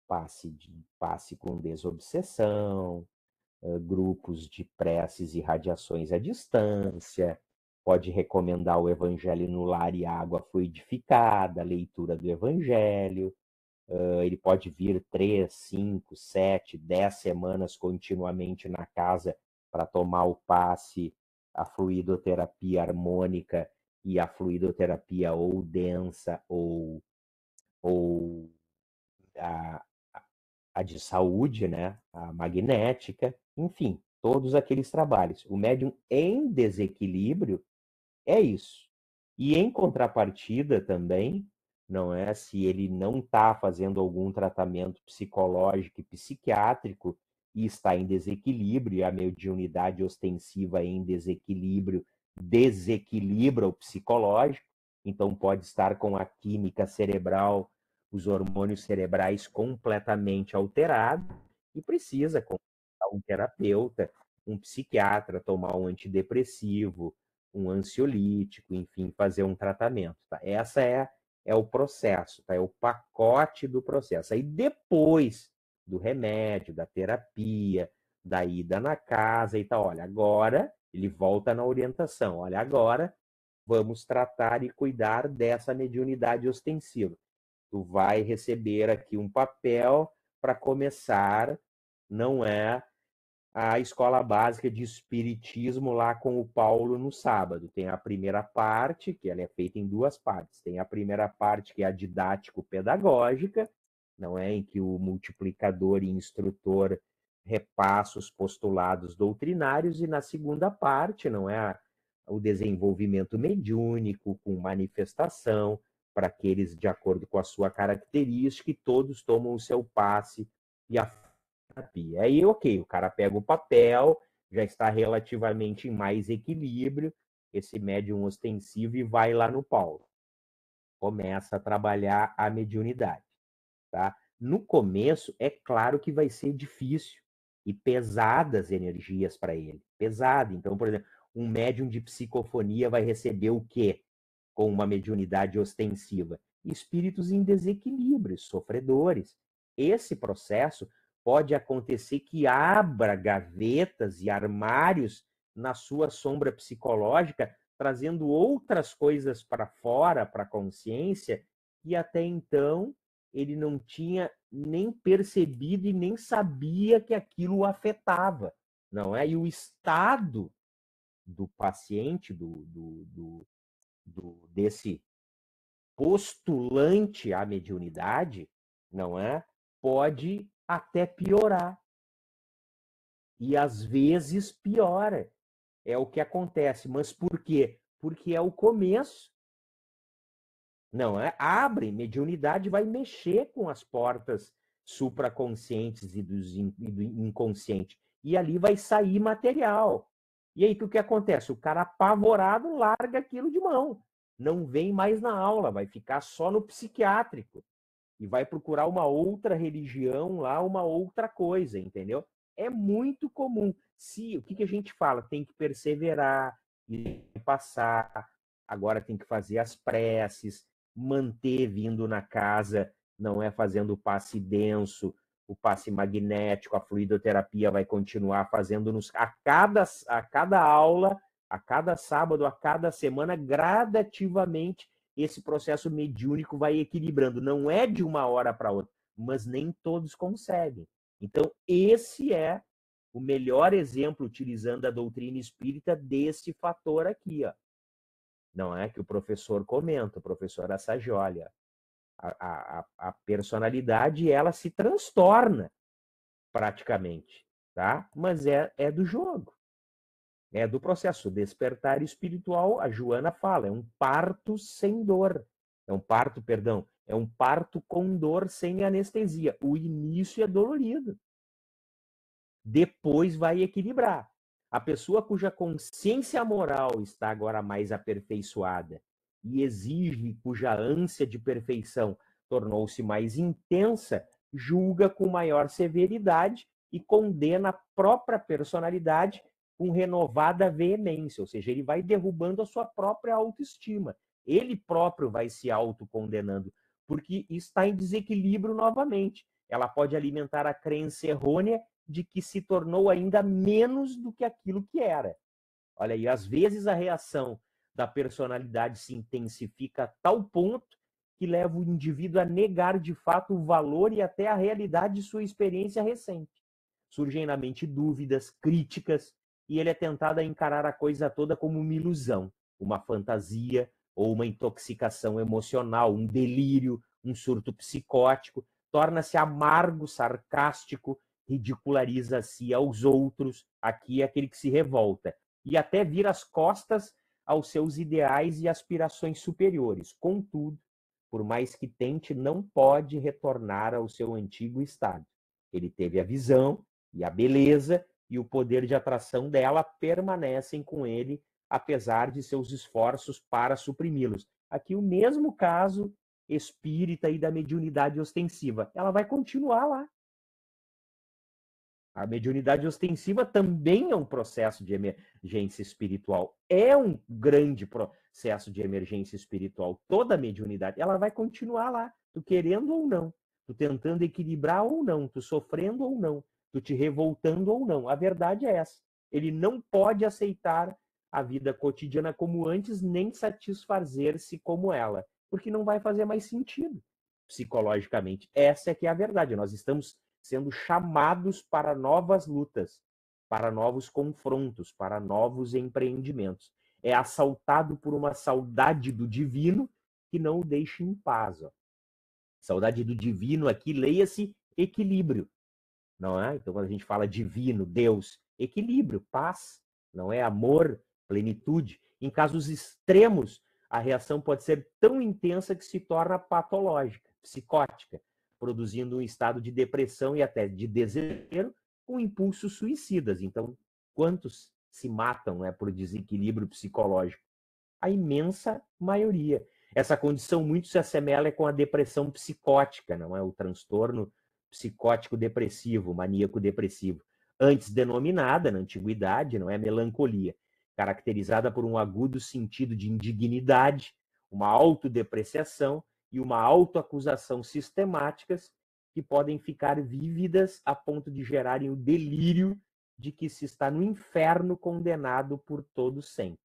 passe com desobsessão, grupos de preces e radiações à distância, pode recomendar o Evangelho no lar e água fluidificada, a leitura do Evangelho. Ele pode vir 3, 5, 7, 10 semanas continuamente na casa para tomar o passe, a fluidoterapia harmônica e a fluidoterapia ou densa ou a, a de saúde, né? A magnética, enfim, todos aqueles trabalhos. O médium em desequilíbrio é isso. E em contrapartida também, não é? Se ele não está fazendo algum tratamento psicológico e psiquiátrico e está em desequilíbrio, e a mediunidade ostensiva em desequilíbrio desequilibra o psicológico, então pode estar com a química cerebral, os hormônios cerebrais completamente alterados e precisa consultar um terapeuta, um psiquiatra, tomar um antidepressivo, um ansiolítico, enfim, fazer um tratamento. Tá? Essa é o processo, tá? É o pacote do processo. Aí depois do remédio, da terapia, da ida na casa e tal, olha, agora ele volta na orientação. Olha, agora vamos tratar e cuidar dessa mediunidade ostensiva. Tu vai receber aqui um papel para começar, não é a escola básica de espiritismo lá com o Paulo no sábado. Tem a primeira parte, que ela é feita em duas partes. Tem a primeira parte, que é a didático-pedagógica, não é, em que o multiplicador e instrutor repassa os postulados doutrinários, e na segunda parte, não é, o desenvolvimento mediúnico com manifestação para aqueles de acordo com a sua característica, e todos tomam o seu passe e a terapia. Aí, ok, o cara pega o papel, já está relativamente em mais equilíbrio, esse médium ostensivo, e vai lá no Paulo. Começa a trabalhar a mediunidade. Tá? No começo, é claro que vai ser difícil e pesadas energias para ele. Pesado. Então, por exemplo, um médium de psicofonia vai receber o quê? Com uma mediunidade ostensiva? Espíritos em desequilíbrio, sofredores. Esse processo pode acontecer que abra gavetas e armários na sua sombra psicológica, trazendo outras coisas para fora, para a consciência, que até então ele não tinha nem percebido e nem sabia que aquilo o afetava, não é? E o estado do paciente, desse postulante à mediunidade, não é? Pode até piorar. E às vezes piora. É o que acontece. Mas por quê? Porque é o começo. Não é? Abre, mediunidade vai mexer com as portas supraconscientes e do inconsciente. E ali vai sair material. E aí o que acontece? O cara apavorado larga aquilo de mão. Não vem mais na aula, vai ficar só no psiquiátrico. E vai procurar uma outra religião lá, uma outra coisa, entendeu? É muito comum. O que a gente fala? Tem que perseverar, e passar, agora tem que fazer as preces, manter vindo na casa, não é fazendo o passe denso, o passe magnético, a fluidoterapia vai continuar fazendo a cada aula, a cada sábado, a cada semana, gradativamente, esse processo mediúnico vai equilibrando. Não é de uma hora para outra, mas nem todos conseguem. Então, esse é o melhor exemplo, utilizando a doutrina espírita, desse fator aqui, ó. Não é que o professor comenta, o professor Assagioli, a personalidade, ela se transtorna praticamente, tá? Mas é do jogo. É do processo. O despertar espiritual, a Joana fala, é um parto sem dor. É um parto, perdão, é um parto com dor sem anestesia. O início é dolorido. Depois vai equilibrar. A pessoa cuja consciência moral está agora mais aperfeiçoada e exige, cuja ânsia de perfeição tornou-se mais intensa, julga com maior severidade e condena a própria personalidade com renovada veemência, ou seja, ele vai derrubando a sua própria autoestima. Ele próprio vai se autocondenando, porque está em desequilíbrio novamente. Ela pode alimentar a crença errônea de que se tornou ainda menos do que aquilo que era. Olha aí, às vezes a reação da personalidade se intensifica a tal ponto que leva o indivíduo a negar de fato o valor e até a realidade de sua experiência recente. Surgem na mente dúvidas, críticas, e ele é tentado a encarar a coisa toda como uma ilusão, uma fantasia ou uma intoxicação emocional, um delírio, um surto psicótico. Torna-se amargo, sarcástico, ridiculariza-se aos outros, aqui é aquele que se revolta, e até vira as costas aos seus ideais e aspirações superiores. Contudo, por mais que tente, não pode retornar ao seu antigo estado. Ele teve a visão e a beleza e o poder de atração dela permanecem com ele, apesar de seus esforços para suprimi-los. Aqui o mesmo caso espírita e da mediunidade ostensiva. Ela vai continuar lá. A mediunidade ostensiva também é um processo de emergência espiritual. É um grande processo de emergência espiritual. Toda a mediunidade, ela vai continuar lá, tu querendo ou não, tu tentando equilibrar ou não, tu sofrendo ou não, tu te revoltando ou não. A verdade é essa. Ele não pode aceitar a vida cotidiana como antes, nem satisfazer-se como ela, porque não vai fazer mais sentido psicologicamente. Essa é que é a verdade. Nós estamos sendo chamados para novas lutas, para novos confrontos, para novos empreendimentos. É assaltado por uma saudade do divino que não o deixa em paz. Ó. Saudade do divino aqui, leia-se equilíbrio, não é? Então, quando a gente fala divino, Deus, equilíbrio, paz, não é? Amor, plenitude. Em casos extremos, a reação pode ser tão intensa que se torna patológica, psicótica, produzindo um estado de depressão e até de desespero com impulsos suicidas. Então, quantos se matam, né, por desequilíbrio psicológico? A imensa maioria. Essa condição muito se assemelha com a depressão psicótica, não é? O transtorno psicótico depressivo, maníaco depressivo, antes denominada na antiguidade, não é? Melancolia, caracterizada por um agudo sentido de indignidade, uma autodepreciação e uma autoacusação sistemáticas que podem ficar vívidas a ponto de gerarem o delírio de que se está no inferno condenado por todo sempre.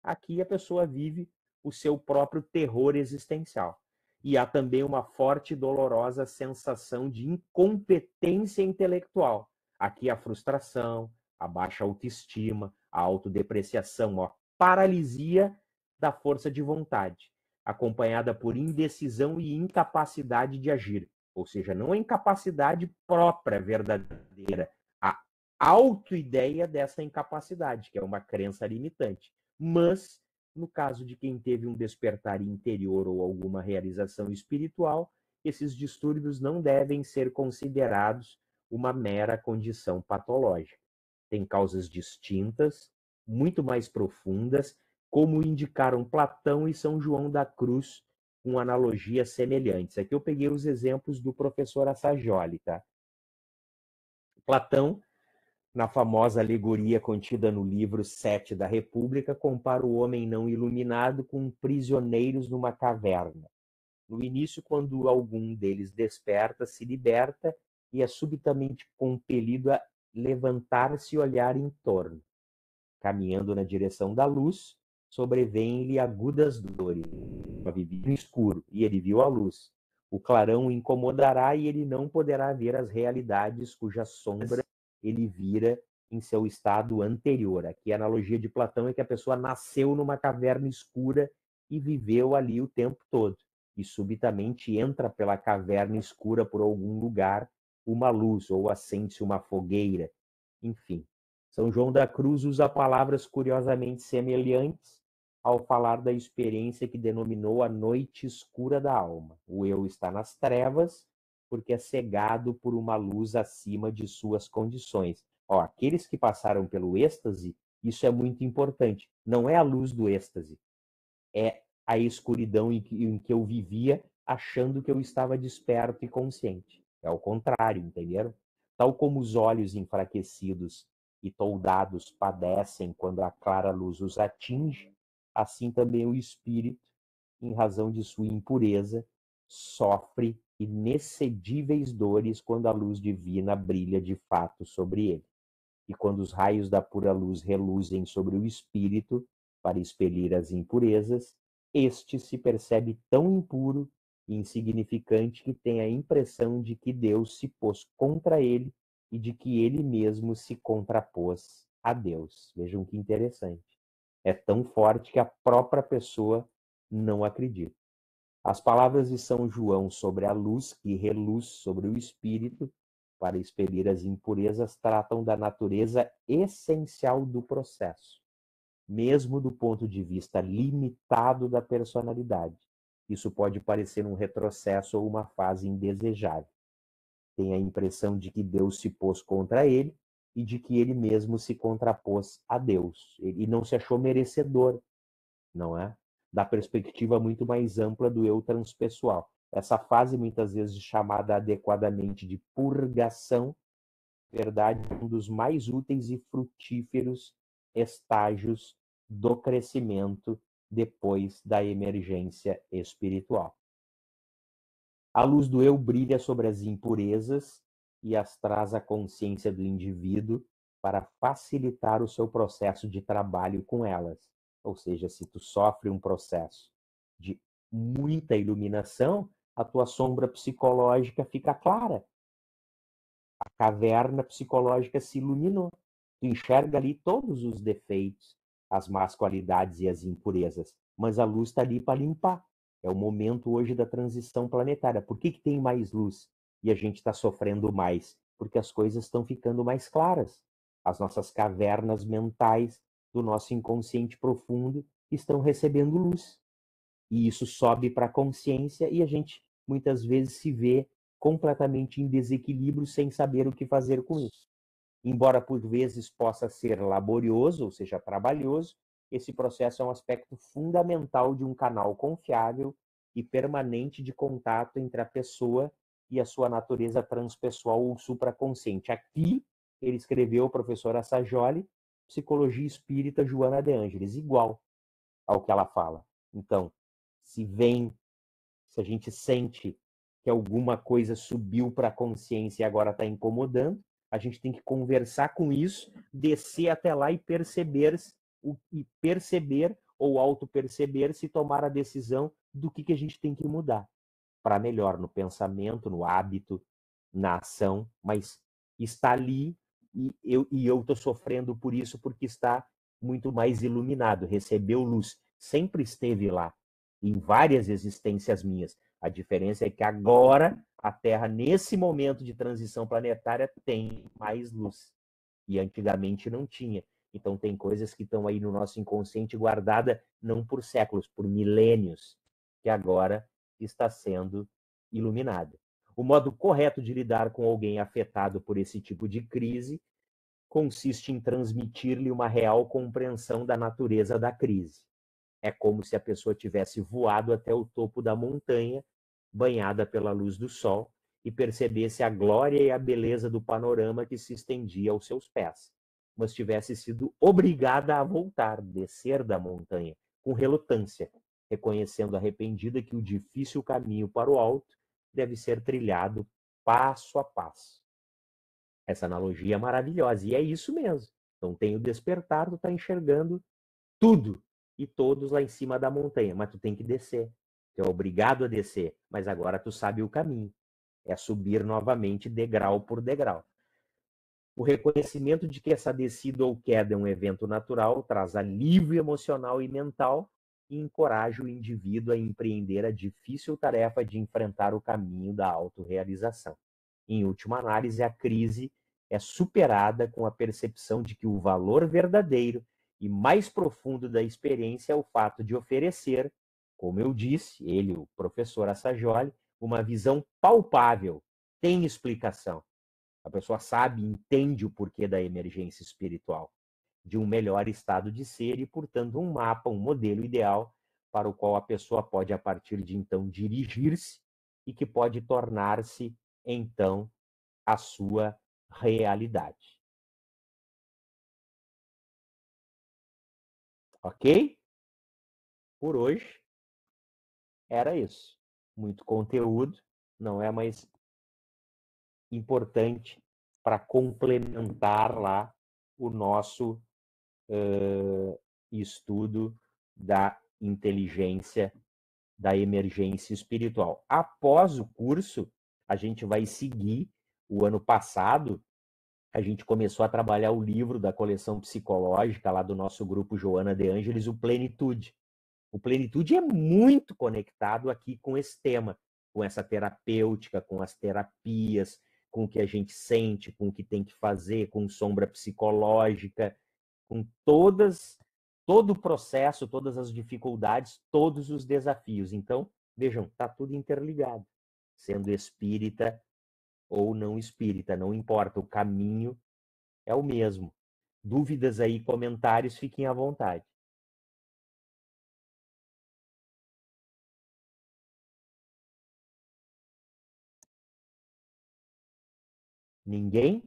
Aqui a pessoa vive o seu próprio terror existencial. E há também uma forte e dolorosa sensação de incompetência intelectual. Aqui a frustração, a baixa autoestima, a autodepreciação, a paralisia da força de vontade, acompanhada por indecisão e incapacidade de agir. Ou seja, não a incapacidade própria, verdadeira, a autoideia dessa incapacidade, que é uma crença limitante. Mas, no caso de quem teve um despertar interior ou alguma realização espiritual, esses distúrbios não devem ser considerados uma mera condição patológica. Tem causas distintas, muito mais profundas, como indicaram Platão e São João da Cruz, com analogias semelhantes. Aqui eu peguei os exemplos do professor Assagioli, tá? Platão, na famosa alegoria contida no livro 7 da República, compara o homem não iluminado com prisioneiros numa caverna. No início, quando algum deles desperta, se liberta e é subitamente compelido a levantar-se e olhar em torno. Caminhando na direção da luz, sobrevêm-lhe agudas dores. Vivia no escuro e ele viu a luz. O clarão o incomodará e ele não poderá ver as realidades cuja sombra ele vira em seu estado anterior. Aqui a analogia de Platão é que a pessoa nasceu numa caverna escura e viveu ali o tempo todo. E subitamente entra pela caverna escura por algum lugar uma luz, ou acende-se uma fogueira. Enfim, São João da Cruz usa palavras curiosamente semelhantes ao falar da experiência que denominou a noite escura da alma. O eu está nas trevas porque é cegado por uma luz acima de suas condições. Ó, aqueles que passaram pelo êxtase, isso é muito importante. Não é a luz do êxtase, é a escuridão em que eu vivia achando que eu estava desperto e consciente. É o contrário, entenderam? Tal como os olhos enfraquecidos e toldados padecem quando a clara luz os atinge, assim também o espírito, em razão de sua impureza, sofre inexcedíveis dores quando a luz divina brilha de fato sobre ele. E quando os raios da pura luz reluzem sobre o espírito para expelir as impurezas, este se percebe tão impuro e insignificante que tem a impressão de que Deus se pôs contra ele e de que ele mesmo se contrapôs a Deus. Vejam que interessante. É tão forte que a própria pessoa não acredita. As palavras de São João sobre a luz que reluz sobre o espírito para expelir as impurezas tratam da natureza essencial do processo, mesmo do ponto de vista limitado da personalidade. isso pode parecer um retrocesso ou uma fase indesejável. Tem a impressão de que Deus se pôs contra ele e de que ele mesmo se contrapôs a Deus. Ele não se achou merecedor, não é? Da perspectiva muito mais ampla do eu transpessoal. Essa fase, muitas vezes chamada adequadamente de purgação, verdade, é um dos mais úteis e frutíferos estágios do crescimento depois da emergência espiritual. A luz do eu brilha sobre as impurezas e as traz à consciência do indivíduo para facilitar o seu processo de trabalho com elas. Ou seja, se tu sofre um processo de muita iluminação, a tua sombra psicológica fica clara. A caverna psicológica se iluminou. Tu enxerga ali todos os defeitos, as más qualidades e as impurezas, mas a luz está ali para limpar. É o momento hoje da transição planetária. Por que tem mais luz e a gente está sofrendo mais? Porque as coisas estão ficando mais claras. As nossas cavernas mentais do nosso inconsciente profundo estão recebendo luz. E isso sobe para a consciência e a gente muitas vezes se vê completamente em desequilíbrio sem saber o que fazer com isso. Embora por vezes possa ser laborioso, ou seja, trabalhoso, esse processo é um aspecto fundamental de um canal confiável e permanente de contato entre a pessoa e a sua natureza transpessoal ou supraconsciente. Aqui ele escreveu, o professor Assajoli, Psicologia Espírita Joana de Ângeles, igual ao que ela fala. Então, se a gente sente que alguma coisa subiu para a consciência e agora está incomodando, a gente tem que conversar com isso, descer até lá e perceber ou auto-perceber-se e tomar a decisão do que a gente tem que mudar para melhor no pensamento, no hábito, na ação, mas está ali e eu estou sofrendo por isso porque está muito mais iluminado, recebeu luz, sempre esteve lá, em várias existências minhas. A diferença é que agora a Terra, nesse momento de transição planetária, tem mais luz. E antigamente não tinha. Então tem coisas que estão aí no nosso inconsciente guardada não por séculos, por milênios, que agora está sendo iluminada. O modo correto de lidar com alguém afetado por esse tipo de crise consiste em transmitir-lhe uma real compreensão da natureza da crise. É como se a pessoa tivesse voado até o topo da montanha, banhada pela luz do sol, e percebesse a glória e a beleza do panorama que se estendia aos seus pés, mas tivesse sido obrigada a voltar, descer da montanha, com relutância, reconhecendo arrependida que o difícil caminho para o alto deve ser trilhado passo a passo. Essa analogia é maravilhosa, e é isso mesmo. Então tem o despertar, tu está enxergando tudo e todos lá em cima da montanha, mas tu tem que descer. Tu é obrigado a descer, mas agora tu sabe o caminho. É subir novamente degrau por degrau. O reconhecimento de que essa descida ou queda é um evento natural traz alívio emocional e mental e encoraja o indivíduo a empreender a difícil tarefa de enfrentar o caminho da autorrealização. Em última análise, a crise é superada com a percepção de que o valor verdadeiro e mais profundo da experiência é o fato de oferecer, como eu disse, ele, o professor Assajoli, uma visão palpável, tem explicação. A pessoa sabe, entende o porquê da emergência espiritual, de um melhor estado de ser e, portanto, um mapa, um modelo ideal para o qual a pessoa pode, a partir de então, dirigir-se e que pode tornar-se, então, a sua realidade. Ok? Por hoje, era isso. Muito conteúdo, não é mais importante para complementar lá o nosso estudo da inteligência da emergência espiritual. Após o curso, a gente vai seguir. O ano passado, a gente começou a trabalhar o livro da coleção psicológica lá do nosso grupo Joana de Ângeles, o Plenitude. O Plenitude é muito conectado aqui com esse tema, com essa terapêutica, com as terapias, com o que a gente sente, com o que tem que fazer, com sombra psicológica, com todo o processo, todas as dificuldades, todos os desafios. Então, Vejam, está tudo interligado. Sendo espírita ou não espírita, não importa, o caminho é o mesmo. Dúvidas aí, comentários, fiquem à vontade. Ninguém?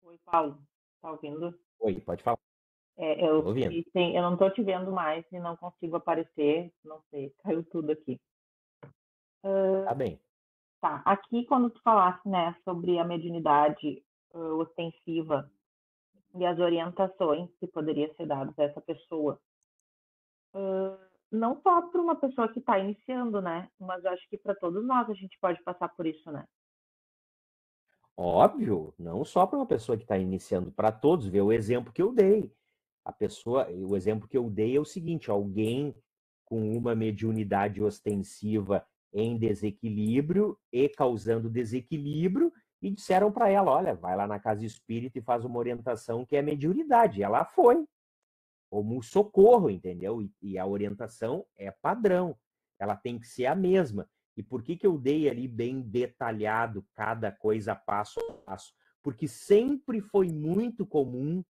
Oi, Paulo, tá ouvindo? Oi, pode falar. Eu Estou ouvindo. eu não tô te vendo mais e não consigo aparecer, não sei, caiu tudo aqui. Tá bem. Tá, aqui quando tu falasse, né, sobre a mediunidade ostensiva e as orientações que poderiam ser dadas a essa pessoa, não só para uma pessoa que está iniciando, né, mas eu acho que para todos nós a gente pode passar por isso, né? Óbvio, não só para uma pessoa que está iniciando, para todos. Vê o exemplo que eu dei. O exemplo que eu dei é o seguinte: alguém com uma mediunidade ostensiva em desequilíbrio e causando desequilíbrio, e disseram para ela: olha, vai lá na casa espírita e faz uma orientação que é mediunidade. Ela foi, como um socorro, entendeu? E a orientação é padrão, ela tem que ser a mesma. E por que eu dei ali bem detalhado cada coisa passo a passo? Porque sempre foi muito comum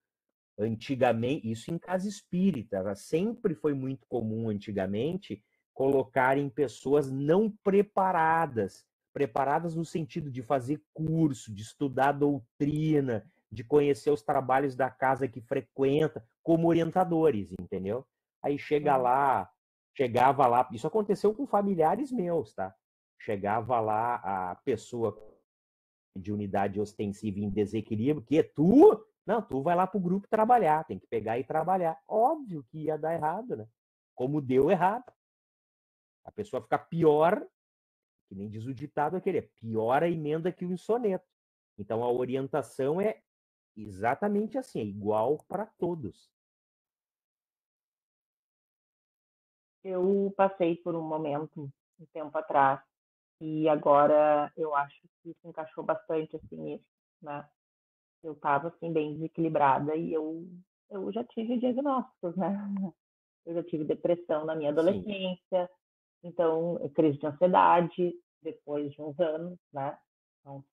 antigamente, isso em casa espírita, sempre foi muito comum antigamente colocarem pessoas não preparadas, preparadas no sentido de fazer curso, de estudar doutrina, de conhecer os trabalhos da casa que frequenta, como orientadores, entendeu? Aí chegava lá, isso aconteceu com familiares meus, tá? Chegava lá a pessoa de unidade ostensiva em desequilíbrio, que tu, não, tu vai lá pro grupo trabalhar, tem que pegar e trabalhar. Óbvio que ia dar errado, né? Como deu errado. A pessoa fica pior, que nem diz o ditado aquele, é pior a emenda que o soneto. Então a orientação é exatamente assim, é igual para todos. Eu passei por um momento, um tempo atrás, e agora eu acho que se encaixou bastante, assim, isso, né? Eu estava, assim, bem desequilibrada e eu já tive diagnósticos, né? Eu já tive depressão na minha Sim, adolescência, então, crise de ansiedade, depois de uns anos, né? Uns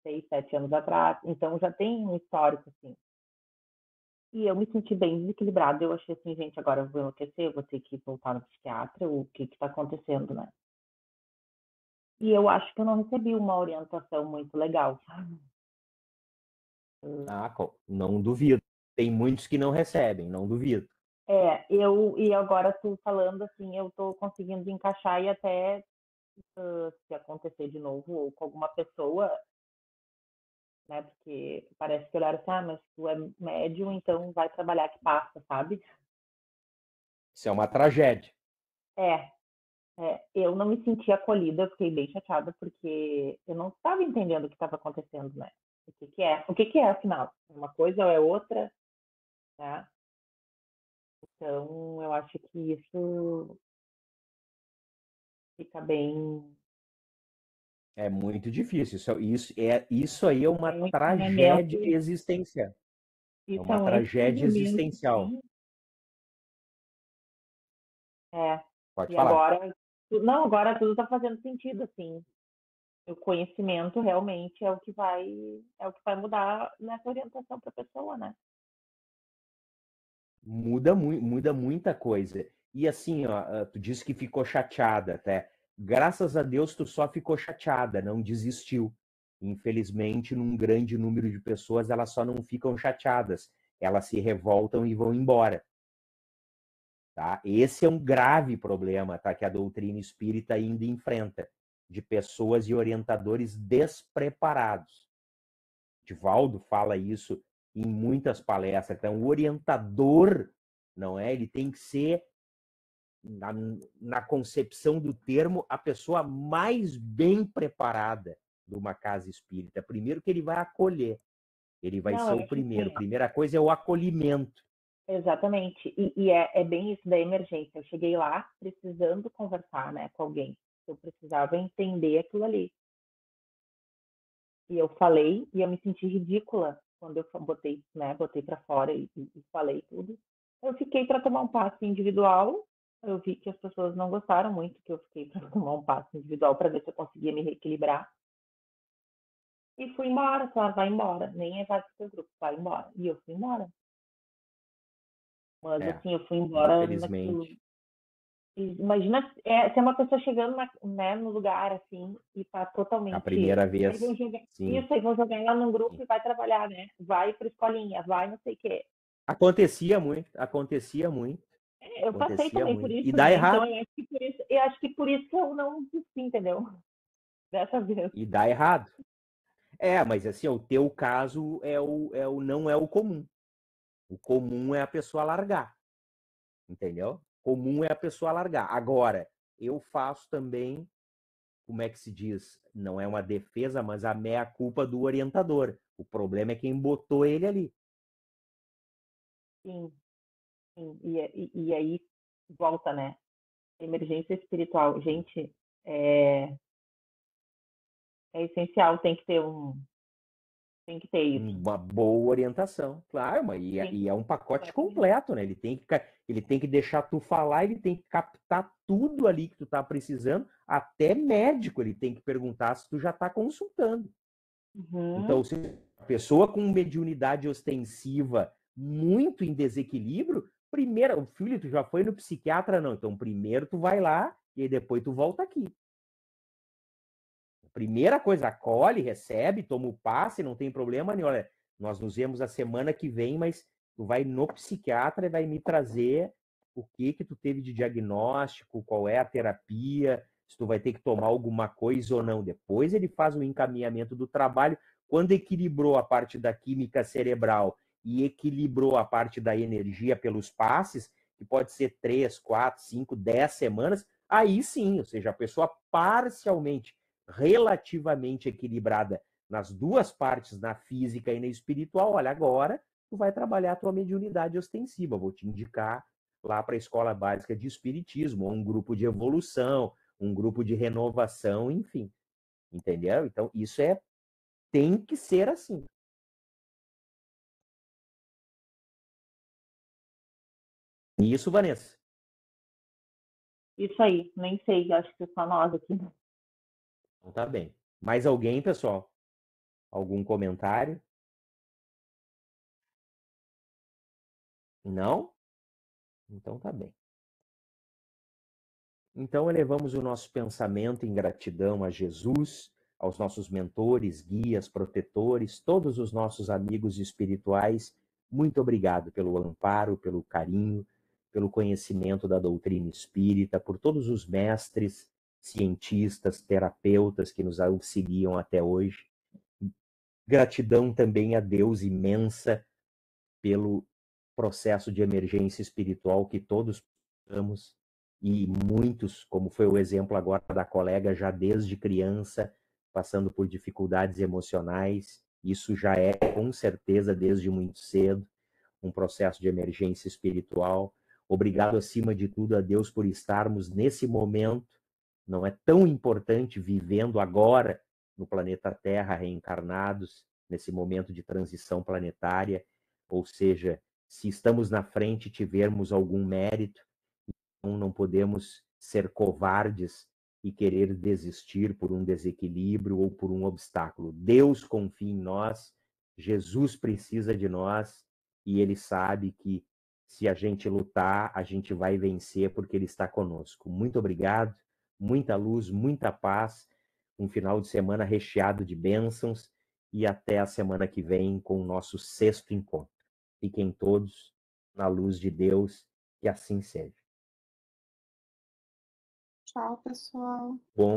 6, 7 anos atrás. Então, já tem um histórico, assim. E eu me senti bem desequilibrada. Eu achei assim, gente, agora eu vou enlouquecer, eu vou ter que voltar no psiquiatra, o que está acontecendo, né? E eu acho que eu não recebi uma orientação muito legal, sabe? não duvido. Tem muitos que não recebem, não duvido. E agora tu falando assim, eu tô conseguindo encaixar e até se acontecer de novo ou com alguma pessoa, né? Porque parece que olharam assim, mas tu é médium, então vai trabalhar que passa, sabe? Isso é uma tragédia. É, eu não me senti acolhida, eu fiquei bem chateada porque eu não estava entendendo o que estava acontecendo, né? O que que é, afinal? Uma coisa ou é outra, né? Então, eu acho que isso fica bem. É muito difícil. Isso aí é uma É um tragédia ensinamento, existencial. É isso é uma um tragédia ensinamento, existencial. sim. É. Pode E falar. agora, não, agora tudo está fazendo sentido, assim. O conhecimento realmente é o que vai mudar nessa orientação para a pessoa, né? Muda muita coisa. E assim, ó, tu disse que ficou chateada, até. Graças a Deus tu só ficou chateada, não desistiu. Infelizmente, num grande número de pessoas, elas só não ficam chateadas. Elas se revoltam e vão embora. Tá? Esse é um grave problema, tá? Que a doutrina espírita ainda enfrenta, de pessoas e orientadores despreparados. Divaldo fala isso em muitas palestras. Então, o orientador, não é? Ele tem que ser, na concepção do termo, a pessoa mais bem preparada de uma casa espírita. Primeiro que ele vai acolher, ele vai Não, ser eu o acho primeiro. A assim, primeira coisa é o acolhimento. exatamente. E é bem isso da emergência. Eu cheguei lá precisando conversar, né, com alguém. Eu precisava entender aquilo ali. E eu falei, e eu me senti ridícula quando eu botei, né, botei para fora e falei tudo. Eu fiquei para tomar um passe individual eu vi que as pessoas não gostaram muito que eu fiquei para tomar um passo individual para ver se eu conseguia me reequilibrar. E fui embora, claro, vai embora. Nem vai pro seu grupo, vai embora. E eu fui embora. Mas assim, eu fui embora naquilo. Infelizmente. Imagina se é uma pessoa chegando né, no lugar assim e tá A totalmente. primeira Aí vão vez, jogar sim. isso, aí vão jogar ela num grupo Sim. e vai trabalhar, né? Vai pra escolinha, vai não sei o quê. Acontecia muito, acontecia muito, Eu passei acontecia também por muito. E isso, dá né? Então errado, eu acho que por isso que eu não desisti, entendeu? Dessa vez. e dá errado. Mas assim, o teu caso não é o comum. O comum é a pessoa largar, entendeu? Comum é a pessoa largar. Agora, eu faço também, como é que se diz? Não é uma defesa, mas a meia-culpa do orientador. O problema é quem botou ele ali. Sim, sim. E aí volta, né? Emergência espiritual. Gente, é, é essencial, tem que ter isso. Uma boa orientação, claro, mas Sim, e é um pacote completamente. completo, né? Ele tem que deixar tu falar, ele tem que captar tudo ali que tu tá precisando, até médico ele tem que perguntar se tu já tá consultando. Então, Uhum. se a pessoa com mediunidade ostensiva muito em desequilíbrio, primeiro, o filho, tu já foi no psiquiatra? Não. Então, primeiro tu vai lá e aí depois tu volta aqui. Primeira coisa, acolhe, recebe, toma o passe, não tem problema nenhum. Olha, nós nos vemos a semana que vem, mas tu vai no psiquiatra e vai me trazer o que tu teve de diagnóstico, qual é a terapia, se tu vai ter que tomar alguma coisa ou não. Depois ele faz o encaminhamento do trabalho. Quando equilibrou a parte da química cerebral e equilibrou a parte da energia pelos passes, que pode ser 3, 4, 5, 10 semanas, aí sim, ou seja, a pessoa parcialmente relativamente equilibrada nas duas partes, na física e na espiritual, olha, agora tu vai trabalhar a tua mediunidade ostensiva. Vou te indicar lá para a Escola Básica de Espiritismo, um grupo de evolução, um grupo de renovação, enfim. Entendeu? Então, tem que ser assim. Isso, Vanessa. Isso aí, nem sei, acho que só nós aqui. Então tá bem. Mais alguém, pessoal? Algum comentário? Não? Então tá bem. Então, elevamos o nosso pensamento em gratidão a Jesus, aos nossos mentores, guias, protetores, todos os nossos amigos espirituais. Muito obrigado pelo amparo, pelo carinho, pelo conhecimento da doutrina espírita, por todos os mestres, cientistas, terapeutas que nos auxiliam até hoje. Gratidão também a Deus imensa pelo processo de emergência espiritual que todos passamos e muitos, como foi o exemplo agora da colega, já desde criança, passando por dificuldades emocionais. Isso já é, com certeza, desde muito cedo, um processo de emergência espiritual. Obrigado, acima de tudo, a Deus por estarmos nesse momento. Não é tão importante vivendo agora no planeta Terra, reencarnados, nesse momento de transição planetária, ou seja, se estamos na frente, tivermos algum mérito, então não podemos ser covardes e querer desistir por um desequilíbrio ou por um obstáculo. Deus confia em nós, Jesus precisa de nós e ele sabe que se a gente lutar, a gente vai vencer porque ele está conosco. Muito obrigado, muita luz, muita paz, um final de semana recheado de bênçãos e até a semana que vem com o nosso sexto encontro. Fiquem todos na luz de Deus, que assim seja. Tchau, pessoal. Bom